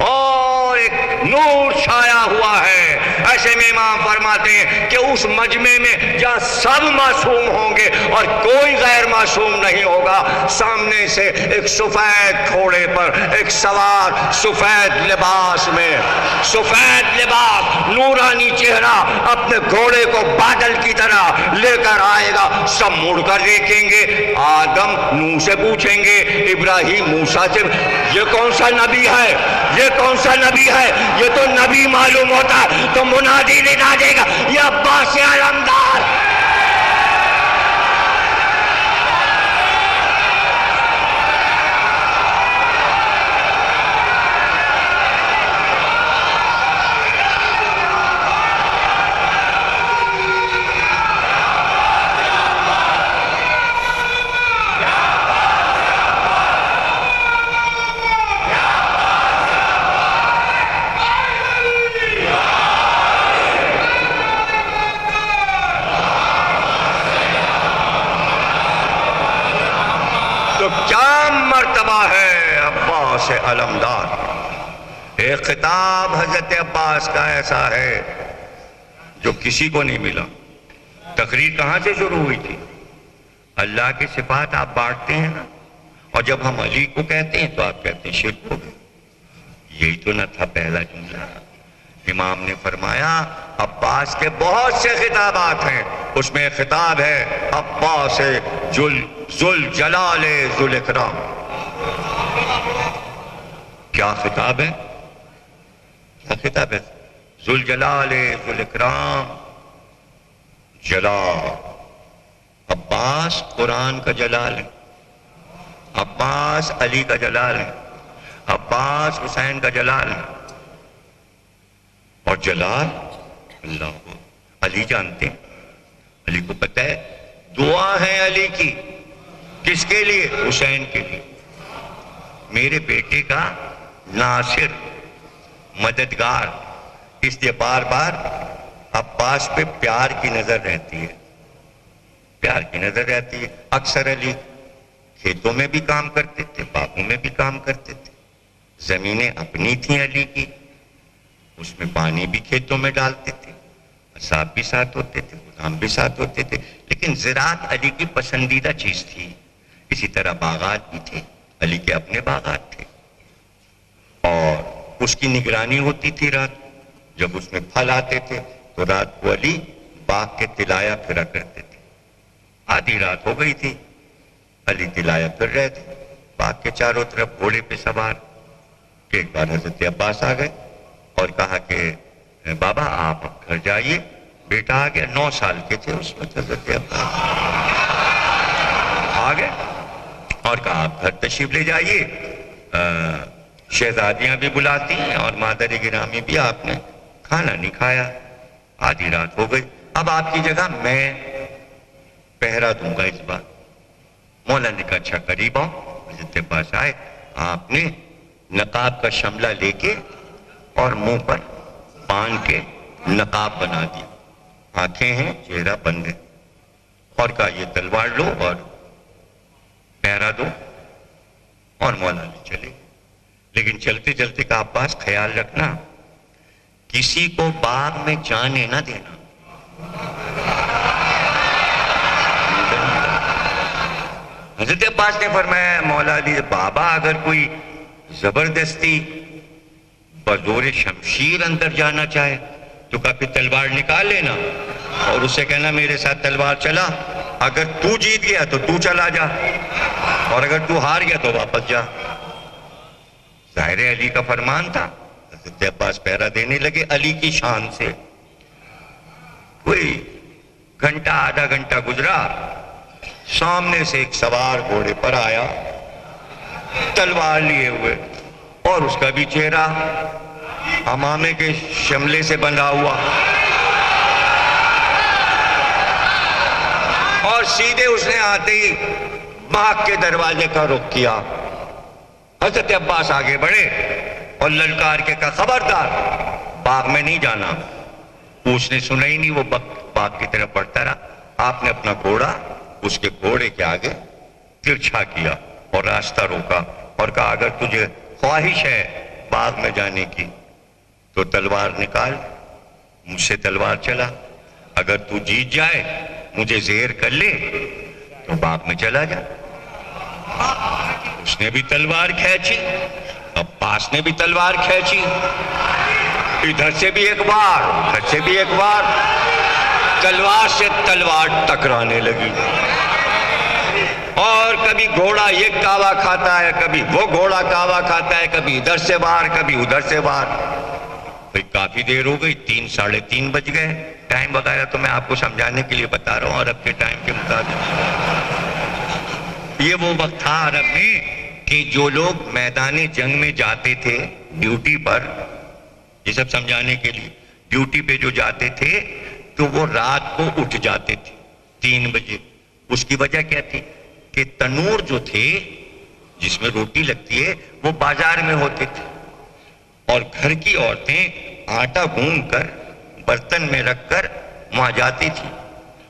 اور ایک نور چھایا ہوا ہے۔ ایسے میں امام فرماتے ہیں کہ اس مجمع میں جہاں سب معصوم ہوں گے اور کوئی غیر معصوم نہیں ہوگا، سامنے سے ایک سفید گھوڑے پر ایک سوار سفید لباس میں، سفید لباس، نورانی چہرہ، اپنے گھوڑے کو بادل کی طرح لے کر آئے گا۔ سب مڑ کر دیکھیں گے، آدم نوح سے پوچھیں گے، ابراہیم موسیٰ سے، یہ کون سا نبی ہے، یہ کون سا نبی ہے، یہ تو نبی معلوم ہوتا ہے، تو منادی ندا دے گا، یہ عباس علمدار۔ علمدار ایک خطاب حضرت عباس کا ایسا ہے جو کسی کو نہیں ملا۔ تقریر کہاں سے شروع ہوئی تھی؟ اللہ کی صفات آپ بانٹتے ہیں نا، اور جب ہم علی کو کہتے ہیں تو آپ کہتے ہیں شرک ہو گئے۔ یہی تو نہ تھا پہلا جملہ۔ امام نے فرمایا عباس کے بہت سے خطابات ہیں، اس میں ایک خطاب ہے عباس ذوالجلال ذوالاکرام۔ کیا خطاب ہے؟ کیا خطاب ہے؟ ذوالجلال ذوالاکرام، جلال۔ عباس قرآن کا جلال ہے، عباس علی کا جلال ہے، عباس حسین کا جلال ہے، اور جلال اللہ کو علی جانتے ہیں۔ علی کو پتہ ہے دعا ہے علی کی، کس کے لیے؟ حسین کے لیے، میرے بیٹے کا ناصر، مددگار۔ اس لیے بار بار عباس پہ پیار کی نظر رہتی ہے، پیار کی نظر رہتی ہے۔ اکثر علی کھیتوں میں بھی کام کرتے تھے، باغوں میں بھی کام کرتے تھے، زمینیں اپنی تھیں علی کی، اس میں پانی بھی کھیتوں میں ڈالتے تھے، اصحاب بھی ساتھ ہوتے تھے، غلام بھی ساتھ ہوتے تھے، لیکن زراعت علی کی پسندیدہ چیز تھی۔ اسی طرح باغات بھی تھے، علی کے اپنے باغات تھے، اور اس کی نگرانی ہوتی تھی رات۔ جب اس میں پھل آتے تھے تو رات کو علی باغ کے تلایا پھرا کرتے تھے۔ آدھی رات ہو گئی تھی، علی تلایا پھر رہے تھے باغ کے چاروں طرف گھوڑے پہ سوار، کہ ایک بار حضرت عباس آ گئے اور کہا کہ بابا آپ اب گھر جائیے، بیٹا آ گیا۔ 9 سال کے تھے اس وقت حضرت عباس، آ گئے اور کہا آپ گھر تشریف لے جائیے، شہزادیاں بھی بلاتی ہیں اور مادر گرامی بھی، آپ نے کھانا نہیں کھایا، آدھی رات ہو گئی، اب آپ کی جگہ میں پہرا دوں گا اس بار۔ مولا نے کہا اچھا قریب آؤ۔ حضرت کے پاس آئے، آپ نے نقاب کا شملہ لے کے اور منہ پر باندھ کے نقاب بنا دیا، آنکھیں ہیں، چہرہ بند ہے، اور کہا یہ تلوار لو اور پہرا دو، اور مولا نے چلے۔ لیکن چلتے چلتے کا عباس خیال رکھنا کسی کو باغ میں جانے نہ دینا۔ حضرت عباس نے فرمایا مولا علی بابا اگر کوئی زبردستی بزور شمشیر اندر جانا چاہے تو کبھی تلوار نکال لینا اور اسے کہنا میرے ساتھ تلوار چلا، اگر تو جیت گیا تو تو چلا جا اور اگر تو ہار گیا تو واپس جا۔ ظاہر علی کا فرمان تھا۔ حضرت عباس پہرا دینے لگے علی کی شان سے۔ کوئی گھنٹہ آدھا گھنٹہ گزرا، سامنے سے ایک سوار گھوڑے پر آیا تلوار لیے ہوئے، اور اس کا بھی چہرہ امامے کے شملے سے بندھا ہوا، اور سیدھے اس نے آتے ہی باغ کے دروازے کا رخ کیا۔ حضرت عباس آگے بڑھے اور للکار کے کہا خبردار باغ میں نہیں جانا۔ اس نے سنا ہی نہیں، وہ باغ کی طرف بڑھتا رہا۔ آپ نے اپنا گھوڑا اس کے گھوڑے کے آگے ترچھا کیا اور راستہ روکا اور کہا اگر تجھے خواہش ہے باغ میں جانے کی تو تلوار نکال، مجھ سے تلوار چلا، اگر تو جیت جائے مجھے زیر کر لے تو باغ میں چلا جا۔ اس نے بھی تلوار کھینچی، عباس نے بھی تلوار کھینچی، ادھر سے بھی ایک بار ادھر سے بھی ایک بار، تلوار سے تلوار ٹکرانے لگی، اور کبھی گھوڑا یہ کاوا کھاتا ہے، کبھی وہ گھوڑا کاوا کھاتا ہے، کبھی ادھر سے باہر کبھی ادھر سے باہر۔ بھئی کافی دیر ہو گئی، 3 ساڑھے 3 بج گئے۔ ٹائم وغیرہ تو میں آپ کو سمجھانے کے لیے بتا رہا ہوں عرب کے ٹائم کے مطابق۔ یہ وہ وقت تھا عرب میں کہ جو لوگ میدان جنگ میں جاتے تھے ڈیوٹی پر، یہ سب سمجھانے کے لیے، ڈیوٹی پہ جو جاتے تھے تو وہ رات کو اٹھ جاتے تھے 3 بجے۔ اس کی وجہ کیا تھی کہ تنور جو تھے جس میں روٹی لگتی ہے وہ بازار میں ہوتے تھے، اور گھر کی عورتیں آٹا گوندھ کر برتن میں رکھ کر وہاں جاتی تھی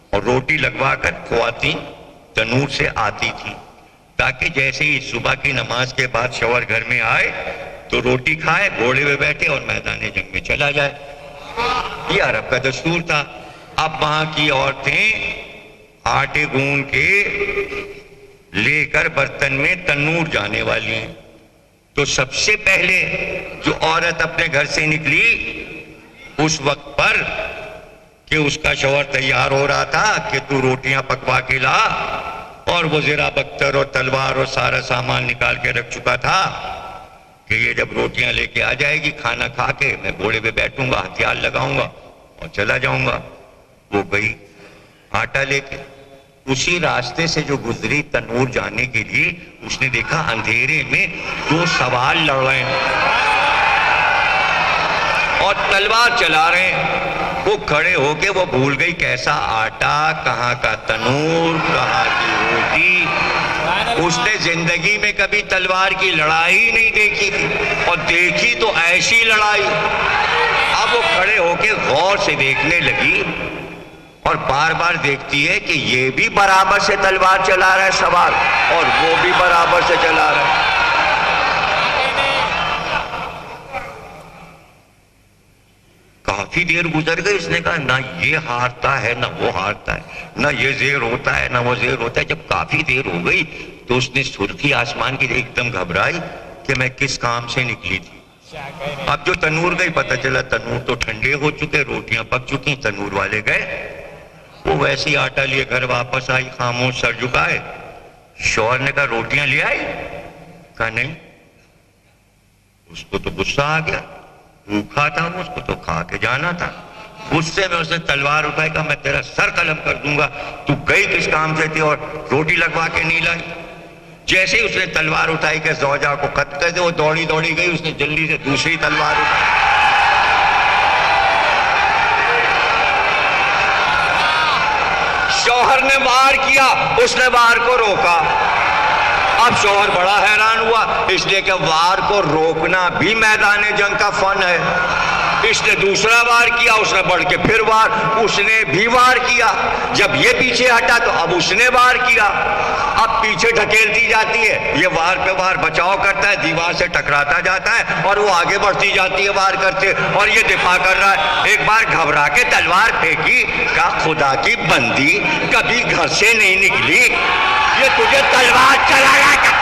اور روٹی لگوا کر خواتین تنور سے آتی تھی، تاکہ جیسے ہی صبح کی نماز کے بعد شوہر گھر میں آئے تو روٹی کھائے، گھوڑے پہ بیٹھے اور میدان جنگ میں چلا جائے۔ یہ عرب کا دستور تھا۔ اب وہاں کی عورتیں آٹے گوندھ کے لے کر برتن میں تنور جانے والی ہیں، تو سب سے پہلے جو عورت اپنے گھر سے نکلی اس وقت پر کہ اس کا شوہر تیار ہو رہا تھا کہ تو روٹیاں پکوا کے لا، اور وہ زرہ بختر اور تلوار اور سارا سامان نکال کے رکھ چکا تھا کہ یہ جب روٹیاں لے کے آ جائے گی کھانا کھا کے میں گھوڑے پہ بیٹھوں گا، ہتھیار لگاؤں گا اور چلا جاؤں گا۔ وہ گئی آٹا لے کے، اسی راستے سے جو گزری تنور جانے کے لیے، اس نے دیکھا اندھیرے میں 2 سوار لڑ رہے ہیں اور تلوار چلا رہے ہیں۔ وہ کھڑے ہو کے وہ بھول گئی کیسا آٹا، کہاں کا تنور، کہاں کی روٹی۔ اس نے زندگی میں کبھی تلوار کی لڑائی نہیں دیکھی تھی، اور دیکھی تو ایسی لڑائی۔ اب وہ کھڑے ہو کے غور سے دیکھنے لگی اور بار بار دیکھتی ہے کہ یہ بھی برابر سے تلوار چلا رہا ہے سوار، اور وہ بھی برابر سے چلا رہا ہے۔ کافی دیر گزر گئی، اس نے کہا نہ یہ ہارتا ہے نہ وہ ہارتا ہے، نہ یہ زیر ہوتا ہے نہ وہ زیر ہوتا ہے۔ جب کافی دیر ہو گئی تو اس نے سرخی آسمان کی ایک دم گھبرائی کہ میں کس کام سے نکلی تھی۔ اب جو تنور گئی، پتہ چلا تنور تو ٹھنڈے ہو چکے، روٹیاں پک چکی، تنور والے گئے۔ وہ ویسے ہی آٹا لیے گھر واپس آئی، خاموش سر جھکائے۔ شوہر نے کہا روٹیاں لے آئی؟ کہا نہیں۔ اس کو تو غصہ آ گیا، بھوکھا تھا وہ، اس کو تو کھا کے جانا تھا۔ غصے میں اس نے تلوار اٹھائی، کہا میں تیرا سر قلم کر دوں گا، تو گئی کس کام سے تھی اور روٹی لگوا کے نہیں لائی؟ جیسے ہی اس نے تلوار اٹھائی کہ زوجہ کو قتل کر دے، وہ دوڑی دوڑی گئی، اس نے جلدی سے دوسری تلوار اٹھائی، شوہر نے وار کیا، اس نے وار کو روکا۔ اب شوہر بڑا حیران ہوا، اس لیے کہ وار کو روکنا بھی میدان جنگ کا فن ہے۔ اس نے دوسرا وار کیا، اس نے بڑھ کے پھر وار، اس نے بھی وار کیا، جب یہ پیچھے ہٹا تو اب اس نے وار کیا، اب پیچھے ڈھکیلتی جاتی ہے، یہ وار پہ وار بچاؤ کرتا ہے، دیوار سے ٹکراتا جاتا ہے اور وہ آگے بڑھتی جاتی ہے وار کرتے، اور یہ دفاع کر رہا ہے۔ ایک بار گھبرا کے تلوار پھینکی، کہا خدا کی بندی کبھی گھر سے نہیں نکلی، یہ تجھے تلوار چلانا کا۔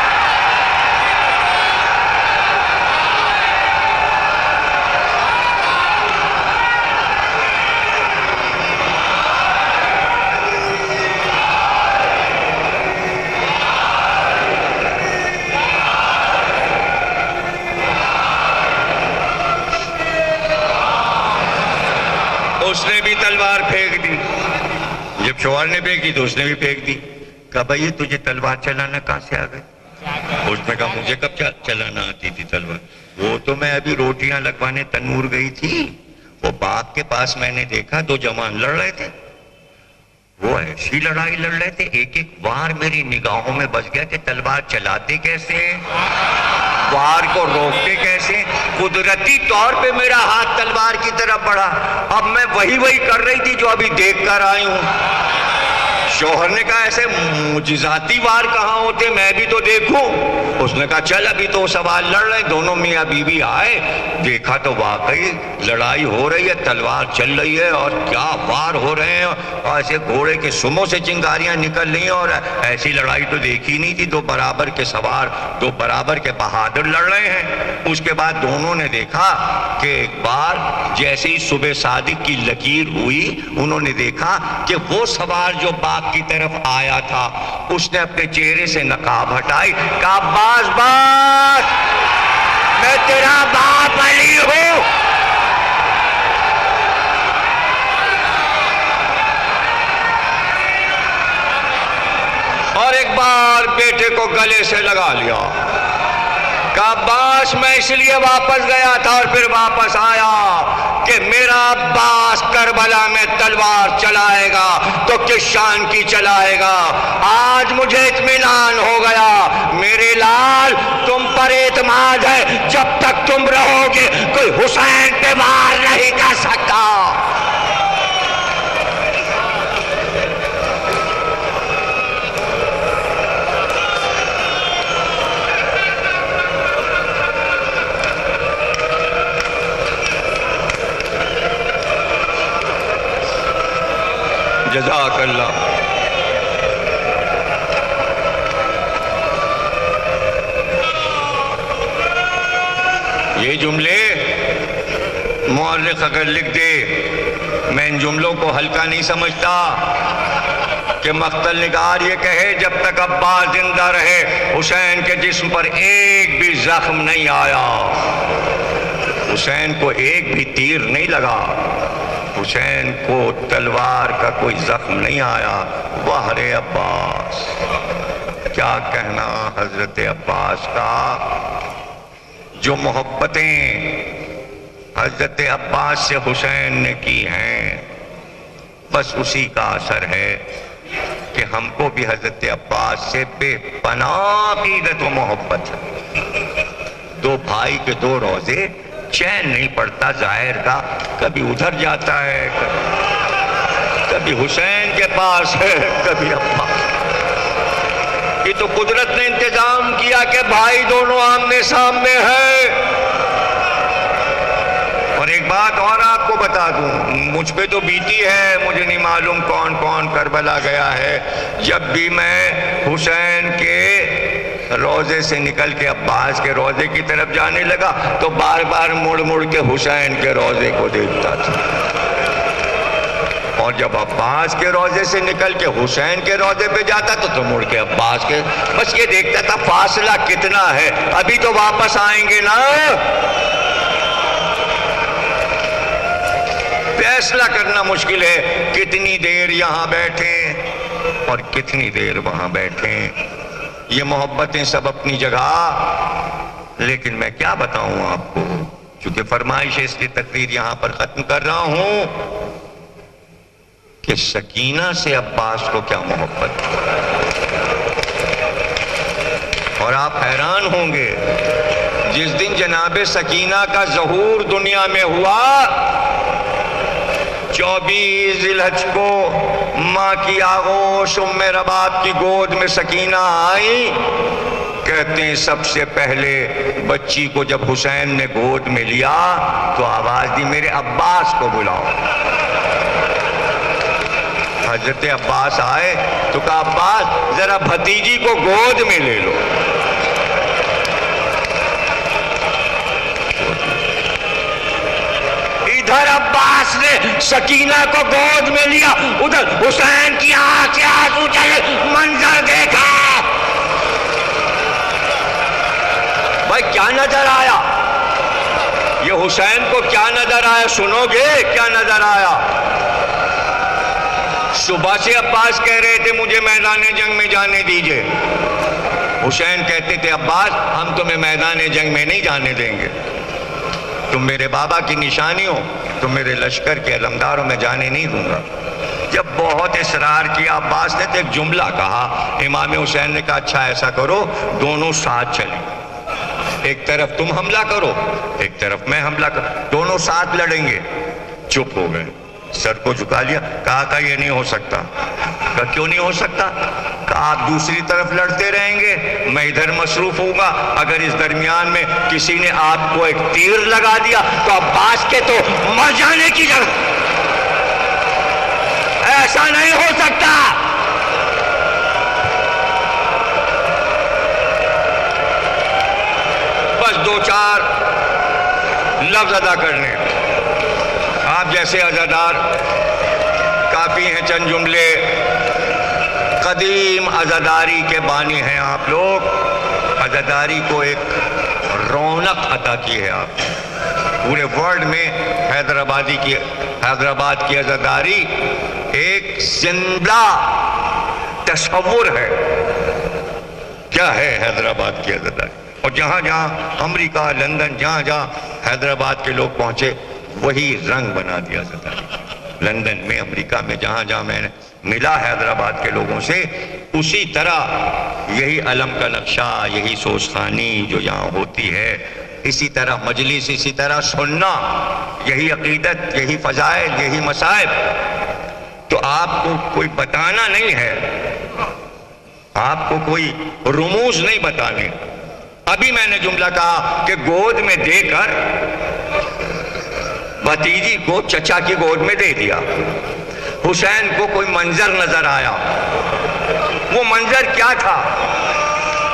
اس نے بھی تلوار پھینک دی، جب شوہر نے پھینکی تو اس نے بھی پھینک دی۔ کہا بھائی تجھے تلوار چلانا کہاں سے آ گئی؟ اس نے کہا مجھے کب چلانا آتی تھی تلوار؟ وہ تو میں ابھی روٹیاں لگوانے تنور گئی تھی، وہ باغ کے پاس میں نے دیکھا دو جوان لڑ رہے تھے، وہ ایسی لڑائی لڑ رہے تھے، ایک ایک وار میری نگاہوں میں بچ گیا کہ تلوار چلاتے کیسے ہیں، وار کو روکتے کیسے۔ قدرتی طور پہ میرا ہاتھ تلوار کی طرف بڑھا، اب میں وہی کر رہی تھی جو ابھی دیکھ کر آئی ہوں۔ شوہر نے کہا ایسے معجزاتی وار کہاں ہوتے، میں بھی تو دیکھوں۔ اس نے کہا چل ابھی تو سوال لڑ رہے، دونوں میاں بیوی آئے، دیکھا تو واقعی لڑائی ہو رہی ہے، تلوار چل رہی ہے اور کیا وار ہو رہے ہیں، اور ایسے گھوڑے کے سموں سے چنگاریاں نکل رہی ہیں، اور ایسی لڑائی تو دیکھی نہیں تھی، دو برابر کے سوار، دو برابر کے بہادر لڑ رہے ہیں۔ اس کے بعد دونوں نے دیکھا کہ ایک بار جیسے ہی صبح صادق کی لکیر ہوئی، انہوں نے دیکھا کہ وہ سوار جو باغ کی طرف آیا تھا، اس نے اپنے چہرے سے نقاب ہٹائی، کہا باز باز میں تیرا باپ علی ہوں۔ اور ایک بار بیٹے کو گلے سے لگا لیا، کہا باش میں اس لیے واپس گیا تھا اور پھر واپس آیا کہ میرا عباس کربلا میں تلوار چلائے گا تو کس شان کی چلائے گا۔ آج مجھے اطمینان ہو گیا، میرے لال تم پر اعتماد ہے، جب تک تم رہو گے کوئی حسین پہ وار نہیں کر سکتا۔ جزاک اللہ۔ یہ جملے مورخ اگر لکھ دے، میں ان جملوں کو ہلکا نہیں سمجھتا کہ مقتل نگار یہ کہے جب تک عباس زندہ رہے حسین کے جسم پر ایک بھی زخم نہیں آیا، حسین کو ایک بھی تیر نہیں لگا، حسین کو تلوار کا کوئی زخم نہیں آیا۔ وہر عباس، کیا کہنا حضرت عباس کا، جو محبتیں حضرت عباس سے حسین نے کی ہیں، بس اسی کا اثر ہے کہ ہم کو بھی حضرت عباس سے بے پناہ عقیدت و محبت ہے۔ دو بھائی کے دو روزے، چین نہیں پڑتا ظاہر کا، کبھی ادھر جاتا ہے، کبھی حسین کے پاس ہے، کبھی عباس۔ یہ تو قدرت نے انتظام کیا کہ بھائی دونوں آمنے سامنے ہیں۔ اور ایک بات اور آپ کو بتا دوں، مجھ پہ تو بیتی ہے، مجھے نہیں معلوم کون کون کربلا گیا ہے، جب بھی میں حسین کے روزے سے نکل کے عباس کے روزے کی طرف جانے لگا تو بار بار مڑ مڑ کے حسین کے روزے کو دیکھتا تھا، اور جب عباس کے روزے سے نکل کے حسین کے روزے پہ جاتا تو مڑ کے عباس کے، بس یہ دیکھتا تھا فاصلہ کتنا ہے، ابھی تو واپس آئیں گے نا۔ فیصلہ کرنا مشکل ہے، کتنی دیر یہاں بیٹھیں اور کتنی دیر وہاں بیٹھیں۔ یہ محبتیں سب اپنی جگہ، لیکن میں کیا بتاؤں آپ کو، چونکہ فرمائش ہے اس کی تقریر یہاں پر ختم کر رہا ہوں کہ سکینہ سے عباس کو کیا محبت، اور آپ حیران ہوں گے جس دن جناب سکینہ کا ظہور دنیا میں ہوا، 24 ذی الحج کو ماں کی آغوش ام رباب کی گود میں سکینہ آئی، کہتے ہیں سب سے پہلے بچی کو جب حسین نے گود میں لیا تو آواز دی میرے عباس کو بلاؤ۔ حضرت عباس آئے تو کہا عباس ذرا بھتیجی کو گود میں لے لو۔ ادھر عباس نے سکینہ کو گود میں لیا، ادھر حسین کی آنکھ سے آنسو چلے، منظر دیکھا۔ بھائی کیا نظر آیا؟ یہ حسین کو کیا نظر آیا؟ سنو گے کیا نظر آیا؟ صبح سے عباس کہہ رہے تھے مجھے میدان جنگ میں جانے دیجئے، حسین کہتے تھے عباس ہم تمہیں میدان جنگ میں نہیں جانے دیں گے، تم میرے بابا کی نشانی ہو، تم میرے لشکر کے علمداروں میں جانے نہیں دوں گا۔ جب بہت اصرار کیا عباس نے تو ایک جملہ کہا، امام حسین نے کہا اچھا ایسا کرو دونوں ساتھ چلیں، ایک طرف تم حملہ کرو ایک طرف میں حملہ کروں، دونوں ساتھ لڑیں گے۔ چپ ہو گئے، سر کو جھکا لیا، کہا یہ نہیں ہو سکتا۔ کہا کیوں نہیں ہو سکتا؟ کہا آپ دوسری طرف لڑتے رہیں گے، میں ادھر مصروف ہوں گا، اگر اس درمیان میں کسی نے آپ کو ایک تیر لگا دیا تو عباس کے تو مر جانے کی جگہ، ایسا نہیں ہو سکتا۔ بس دو چار لفظ ادا کرنے، آپ جیسے عزادار کافی ہیں، چند جملے، قدیم عزاداری کے بانی ہیں آپ لوگ، عزاداری کو ایک رونق عطا کی ہے آپ، پورے ورلڈ میں حیدرآباد کی عزاداری ایک زندہ تصور ہے، کیا ہے حیدرآباد کی عزاداری، اور جہاں جہاں امریکہ لندن جہاں جہاں حیدرآباد کے لوگ پہنچے وہی رنگ بنا دیا عزاداری، لندن میں امریکہ میں جہاں جہاں میں نے ملا حیدرآباد کے لوگوں سے، اسی طرح یہی علم کا نقشہ، یہی سوچخانی جو یہاں ہوتی ہے، اسی طرح مجلس، اسی طرح سننا، یہی عقیدت، یہی فضائل، یہی مصائب۔ تو آپ کو کوئی بتانا نہیں ہے، آپ کو کوئی رموز نہیں بتانے۔ ابھی میں نے جملہ کہا کہ گود میں دے کر بھتیجی کو چچا کی گود میں دے دیا، حسین کو کوئی منظر نظر آیا، وہ منظر کیا تھا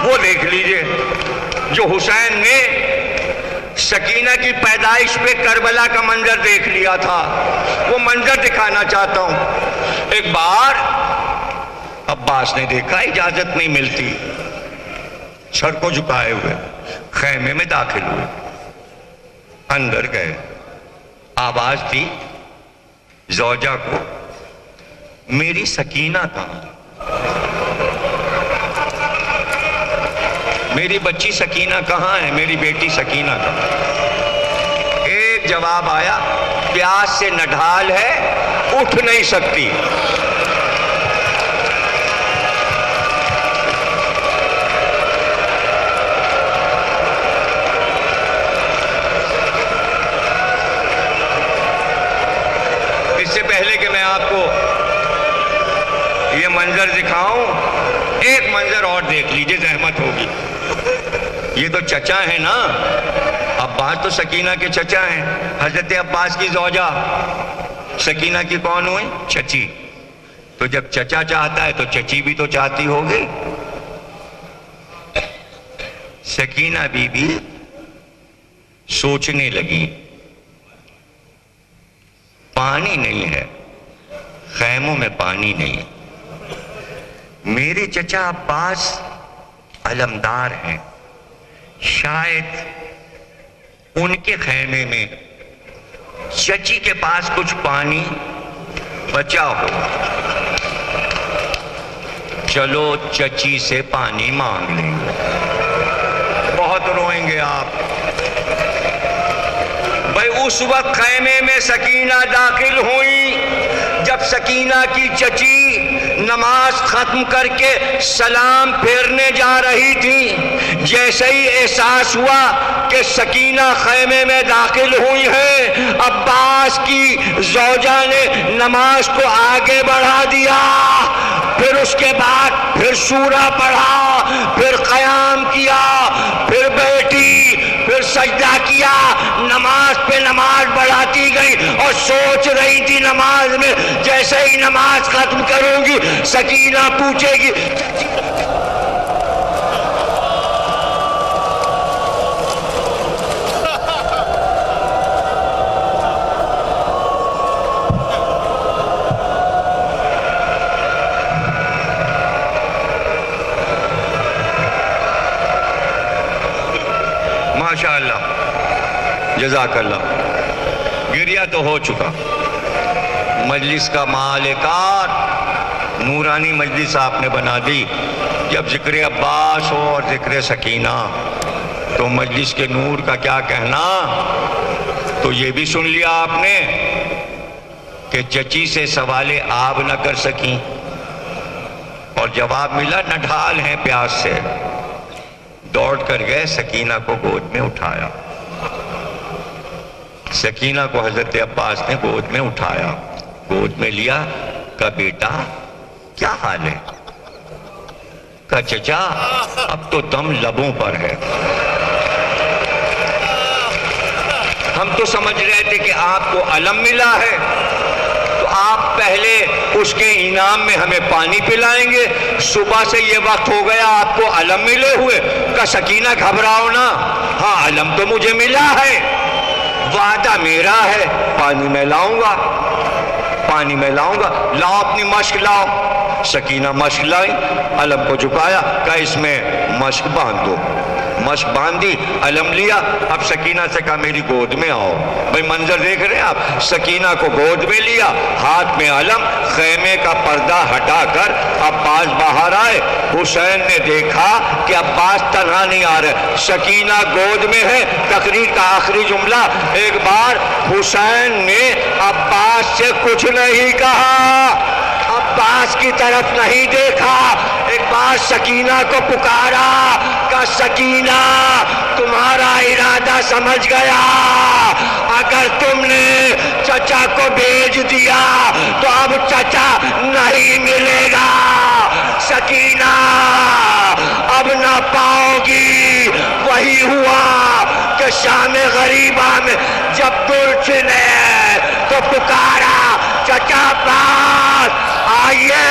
وہ دیکھ لیجئے، جو حسین نے سکینہ کی پیدائش پہ کربلا کا منظر دیکھ لیا تھا، وہ منظر دکھانا چاہتا ہوں۔ ایک بار عباس نے دیکھا اجازت نہیں ملتی، سر کو جھکائے ہوئے خیمے میں داخل ہوئے، اندر گئے، آواز دی زوجہ کو میری سکینہ کہاں، میری بچی سکینہ کہاں ہے، میری بیٹی سکینہ کہاں؟ ایک جواب آیا، پیاس سے نڈھال ہے، اٹھ نہیں سکتی۔ اس سے پہلے کہ میں آپ کو یہ منظر دکھاؤں، ایک منظر اور دیکھ لیجئے، زحمت ہوگی۔ یہ تو چچا ہے نا، عباس تو سکینہ کے چچا ہیں، حضرت عباس کی زوجہ سکینہ کی کون ہوئی؟ چچی۔ تو جب چچا چاہتا ہے تو چچی بھی تو چاہتی ہوگی۔ سکینہ بی بی سوچنے لگی، پانی نہیں ہے، خیموں میں پانی نہیں، میرے چچا عباس علمدار ہیں، شاید ان کے خیمے میں چچی کے پاس کچھ پانی بچا ہو۔ چلو چچی سے پانی مانگ لیں گے. بہت روئیں گے آپ. بھائی اس وقت خیمے میں سکینہ داخل ہوئی جب سکینہ کی چچی نماز ختم کر کے سلام پھیرنے جا رہی تھی. جیسے ہی احساس ہوا کہ سکینہ خیمے میں داخل ہوئی ہے، عباس کی زوجہ نے نماز کو آگے بڑھا دیا. پھر اس کے بعد پھر سورہ پڑھا، پھر قیام کیا، پھر بیٹھی، پھر سجدہ کیا. نماز پہ نماز بڑھاتی گئی اور سوچ رہی تھی نماز میں جیسے ہی نماز ختم کروں گی سکینہ پوچھے گی ماشاءاللہ جزاک اللہ. گریہ تو ہو چکا. مجلس کا مالکار نورانی مجلس آپ نے بنا دی. جب ذکر عباس ہو اور ذکر سکینہ تو مجلس کے نور کا کیا کہنا. تو یہ بھی سن لیا آپ نے کہ چچی سے سوال آب نہ کر سکیں اور جواب ملا نہ ڈھال ہیں پیاس سے. دوڑ کر گئے، سکینہ کو گود میں اٹھایا. سکینہ کو حضرت عباس نے گود میں اٹھایا، گود میں لیا. کہا بیٹا کیا حال ہے؟ کہا چچا اب تو دم لبوں پر ہے. ہم تو سمجھ رہے تھے کہ آپ کو علم ملا ہے تو آپ پہلے اس کے انعام میں ہمیں پانی پلائیں گے. صبح سے یہ وقت ہو گیا آپ کو علم ملے ہوئے. کہا سکینہ گھبراؤ نا، ہاں علم تو مجھے ملا ہے، وعدہ میرا ہے، پانی میں لاؤں گا، پانی میں لاؤں گا. لاؤ اپنی مشق لاؤ. سکینہ مشق لائی، علم کو جھکایا، کہا اس میں مشق باندھ دو. مشق باندھی، علم لیا. اب سکینہ سے کہا میری گود میں آؤ. بھئی منظر دیکھ رہے ہیں آپ. سکینہ کو گود میں لیا، ہاتھ میں علم. خیمے کا پردہ ہٹا کر عباس باہر آئے. حسین نے دیکھا کہ عباس تنہا نہیں آ رہے، سکینہ گود میں ہے. تقریر کا آخری جملہ، ایک بار حسین نے عباس سے کچھ نہیں کہا، عباس کی طرف نہیں دیکھا. ایک بار سکینہ کو پکارا کہ سکینہ تمہارا ارادہ سمجھ گیا. اگر تم نے چچا کو بھیج دیا تو اب چچا نہیں ملے گا. سکینہ اب نہ پاؤ گی. وہی ہوا کہ شام غریبہ میں جب دل چلے تو پکارا چچا پاس آئیے.